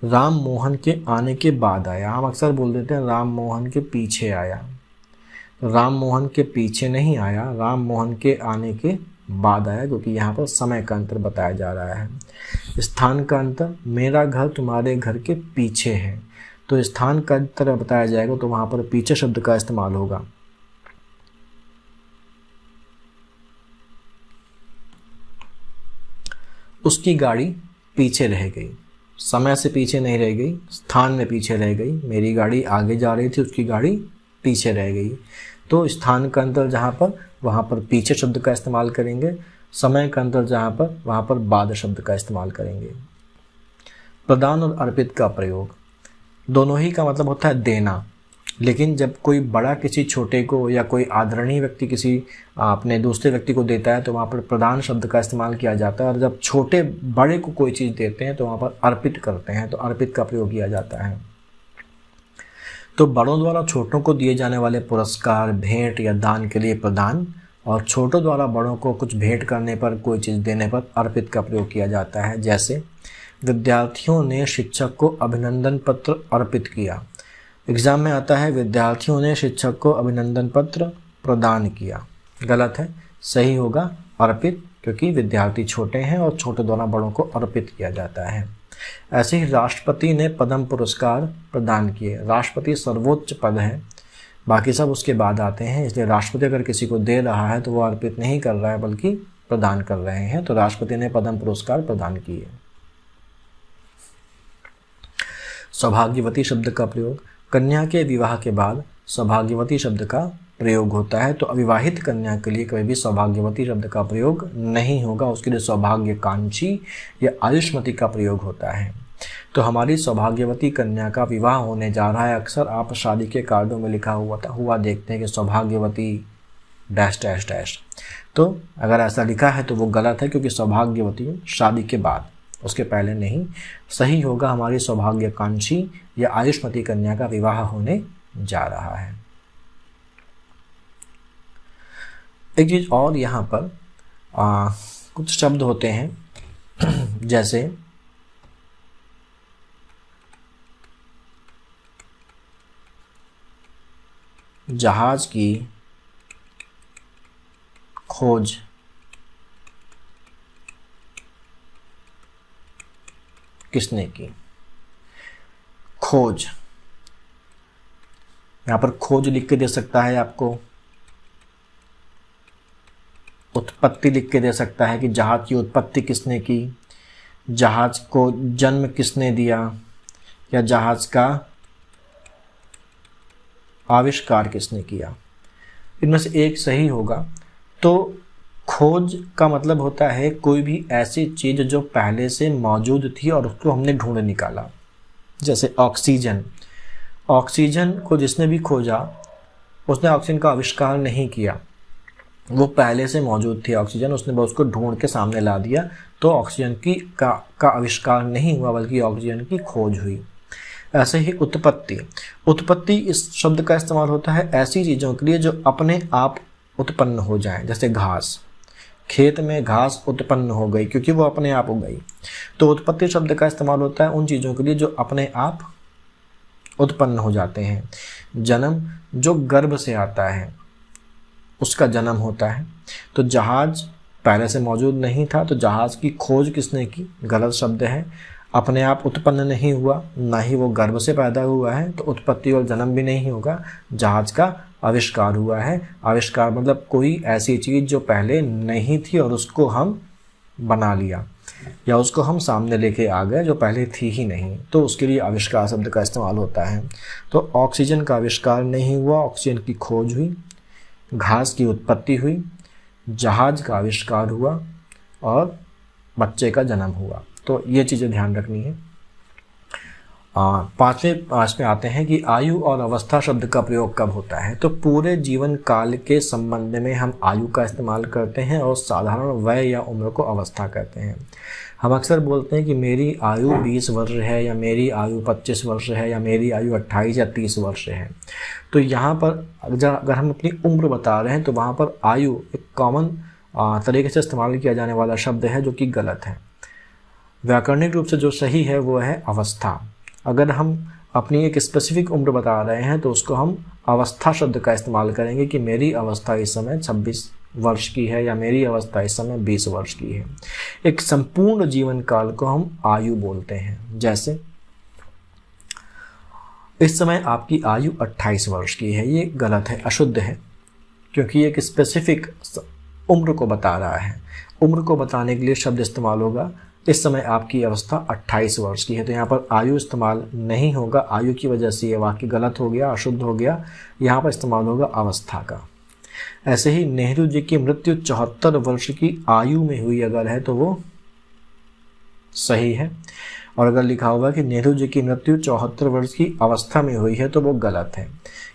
राम मोहन के आने के बाद आया, हम अक्सर बोल देते हैं राम मोहन के पीछे आया। राम मोहन के पीछे नहीं आया, राम मोहन के आने के बाद आया, क्योंकि यहाँ पर समय का अंतर बताया जा रहा है। स्थान का अंतर, मेरा घर तुम्हारे घर के पीछे है, तो स्थान का अंतर बताया जाएगा तो वहाँ पर पीछे शब्द का इस्तेमाल होगा। उसकी गाड़ी पीछे रह गई, समय से पीछे नहीं रह गई, स्थान में पीछे रह गई। मेरी गाड़ी आगे जा रही थी, उसकी गाड़ी पीछे रह गई। तो स्थान का अंतर जहाँ पर, वहाँ पर पीछे शब्द का इस्तेमाल करेंगे। समय का अंतर जहाँ पर, वहाँ पर बाद शब्द का इस्तेमाल करेंगे। प्रदान और अर्पित का प्रयोग, दोनों ही का मतलब होता है देना, लेकिन जब कोई बड़ा किसी छोटे को या कोई आदरणीय व्यक्ति किसी अपने दूसरे व्यक्ति को देता है तो वहाँ पर प्रदान शब्द का इस्तेमाल किया जाता है, और जब छोटे बड़े को कोई चीज़ देते हैं तो वहाँ पर अर्पित करते हैं, तो अर्पित का प्रयोग किया जाता है। तो बड़ों द्वारा छोटों को दिए जाने वाले पुरस्कार, भेंट या दान के लिए प्रदान, और छोटों द्वारा बड़ों को कुछ भेंट करने पर, कोई चीज़ देने पर अर्पित का प्रयोग किया जाता है। जैसे विद्यार्थियों ने शिक्षक को अभिनंदन पत्र अर्पित किया। एग्ज़ाम में आता है विद्यार्थियों ने शिक्षक को अभिनंदन पत्र प्रदान किया, गलत है। सही होगा अर्पित, क्योंकि विद्यार्थी छोटे हैं और छोटे द्वारा बड़ों को अर्पित किया जाता है। ऐसे ही राष्ट्रपति ने पद्म पुरस्कार प्रदान किए। राष्ट्रपति सर्वोच्च पद है, बाकी सब उसके बाद आते हैं, इसलिए राष्ट्रपति अगर किसी को दे रहा है तो वो अर्पित नहीं कर रहा है बल्कि प्रदान कर रहे हैं। तो राष्ट्रपति ने पद्म पुरस्कार प्रदान किए। सौभाग्यवती शब्द का प्रयोग, कन्या के विवाह के बाद सौभाग्यवती शब्द का प्रयोग होता है, तो अविवाहित कन्या के लिए कभी भी सौभाग्यवती शब्द का प्रयोग नहीं होगा, उसके लिए सौभाग्यकांक्षी या आयुष्मती का प्रयोग होता है। तो हमारी सौभाग्यवती कन्या का विवाह होने जा रहा है। अक्सर आप शादी के कार्डों में लिखा हुआ देखते हैं कि सौभाग्यवती डैश डैश डैश, तो अगर ऐसा लिखा है तो वो गलत है, क्योंकि सौभाग्यवती शादी के बाद, उसके पहले नहीं। सही होगा हमारी सौभाग्यकांक्षी या आयुष्मती कन्या का विवाह होने जा रहा है। एक चीज़ और यहाँ पर कुछ शब्द होते हैं, जैसे जहाज की खोज, किसने की। खोज, यहाँ पर खोज लिख के दे सकता है आपको, उत्पत्ति लिख के दे सकता है कि जहाज की उत्पत्ति किसने की, जहाज को जन्म किसने दिया, या जहाज का आविष्कार किसने किया। इनमें से एक सही होगा। तो खोज का मतलब होता है कोई भी ऐसी चीज़ जो पहले से मौजूद थी और उसको हमने ढूंढ निकाला। जैसे ऑक्सीजन, ऑक्सीजन को जिसने भी खोजा उसने ऑक्सीजन का आविष्कार नहीं किया, वो पहले से मौजूद थी ऑक्सीजन, उसने बस उसको ढूंढ के सामने ला दिया, तो ऑक्सीजन का आविष्कार नहीं हुआ बल्कि ऑक्सीजन की खोज हुई। ऐसे ही उत्पत्ति, उत्पत्ति इस शब्द का इस्तेमाल होता है ऐसी चीज़ों के लिए जो अपने आप उत्पन्न हो जाएं। जैसे घास, खेत में घास उत्पन्न हो गई क्योंकि वो अपने आप हो गई, तो उत्पत्ति शब्द का इस्तेमाल होता है उन चीज़ों के लिए जो अपने आप उत्पन्न हो जाते हैं। जन्म, जो गर्भ से आता है उसका जन्म होता है। तो जहाज पहले से मौजूद नहीं था, तो जहाज की खोज किसने की, गलत शब्द है। अपने आप उत्पन्न नहीं हुआ, ना ही वो गर्भ से पैदा हुआ है, तो उत्पत्ति और जन्म भी नहीं होगा। जहाज का आविष्कार हुआ है। आविष्कार मतलब कोई ऐसी चीज़ जो पहले नहीं थी और उसको हम बना लिया, या उसको हम सामने लेके आ गए जो पहले थी ही नहीं, तो उसके लिए आविष्कार शब्द का इस्तेमाल होता है। तो ऑक्सीजन का आविष्कार नहीं हुआ, ऑक्सीजन की खोज हुई, घास की उत्पत्ति हुई, जहाज का आविष्कार हुआ और बच्चे का जन्म हुआ। तो ये चीज़ें ध्यान रखनी है। पांचवें पाँच में आते हैं कि आयु और अवस्था शब्द का प्रयोग कब होता है। तो पूरे जीवन काल के संबंध में हम आयु का इस्तेमाल करते हैं और साधारण वय या उम्र को अवस्था कहते हैं। हम अक्सर बोलते हैं कि मेरी आयु 20 वर्ष है, या मेरी आयु 25 वर्ष है, या मेरी आयु 28 या 30 वर्ष है। तो यहाँ पर अगर हम अपनी उम्र बता रहे हैं तो वहाँ पर आयु एक कॉमन तरीके से इस्तेमाल किया जाने वाला शब्द है, जो कि गलत है। व्याकरणिक रूप से जो सही है वो है अवस्था। अगर हम अपनी एक स्पेसिफिक उम्र बता रहे हैं तो उसको हम अवस्था शब्द का इस्तेमाल करेंगे कि मेरी अवस्था इस समय 26 वर्ष की है, या मेरी अवस्था इस समय 20 वर्ष की है। एक संपूर्ण जीवन काल को हम आयु बोलते हैं। जैसे इस समय आपकी आयु 28 वर्ष की है, ये गलत है, अशुद्ध है, क्योंकि एक स्पेसिफिक उम्र को बता रहा है। उम्र को बताने के लिए शब्द इस्तेमाल होगा इस समय आपकी अवस्था 28 वर्ष की है, तो यहाँ पर आयु इस्तेमाल नहीं होगा। आयु की वजह से ये वाक्य गलत हो गया, अशुद्ध हो गया। यहाँ पर इस्तेमाल होगा अवस्था का। ऐसे ही नेहरू जी की मृत्यु 74 वर्ष की आयु में हुई अगर है तो वो सही है, और अगर लिखा होगा कि नेहरू जी की मृत्यु 74 वर्ष की अवस्था में हुई है तो वो गलत है,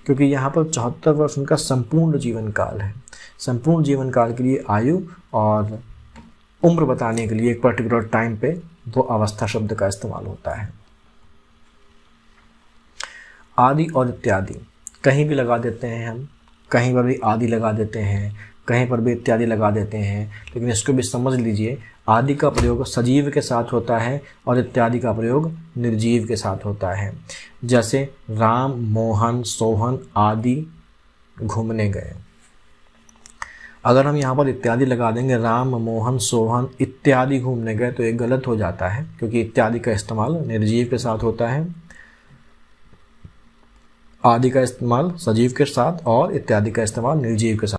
क्योंकि यहाँ पर 74 वर्ष उनका संपूर्ण जीवन काल है। संपूर्ण जीवन काल के लिए आयु और उम्र बताने के लिए एक पर्टिकुलर टाइम पे वो अवस्था शब्द का इस्तेमाल होता है। आदि और इत्यादि कहीं भी लगा देते हैं हम, कहीं पर भी आदि लगा देते हैं, कहीं पर भी इत्यादि लगा देते हैं, लेकिन इसको भी समझ लीजिए, आदि का प्रयोग सजीव के साथ होता है और इत्यादि का प्रयोग निर्जीव के साथ होता है। जैसे राम, मोहन, सोहन आदि घूमने गए। अगर हम यहाँ पर इत्यादि लगा देंगे, राम, मोहन, सोहन इत्यादि घूमने गए, तो ये गलत हो जाता है, क्योंकि इत्यादि का इस्तेमाल निर्जीव के साथ होता है, आदि का इस्तेमाल सजीव के साथ और इत्यादि का इस्तेमाल निर्जीव के साथ।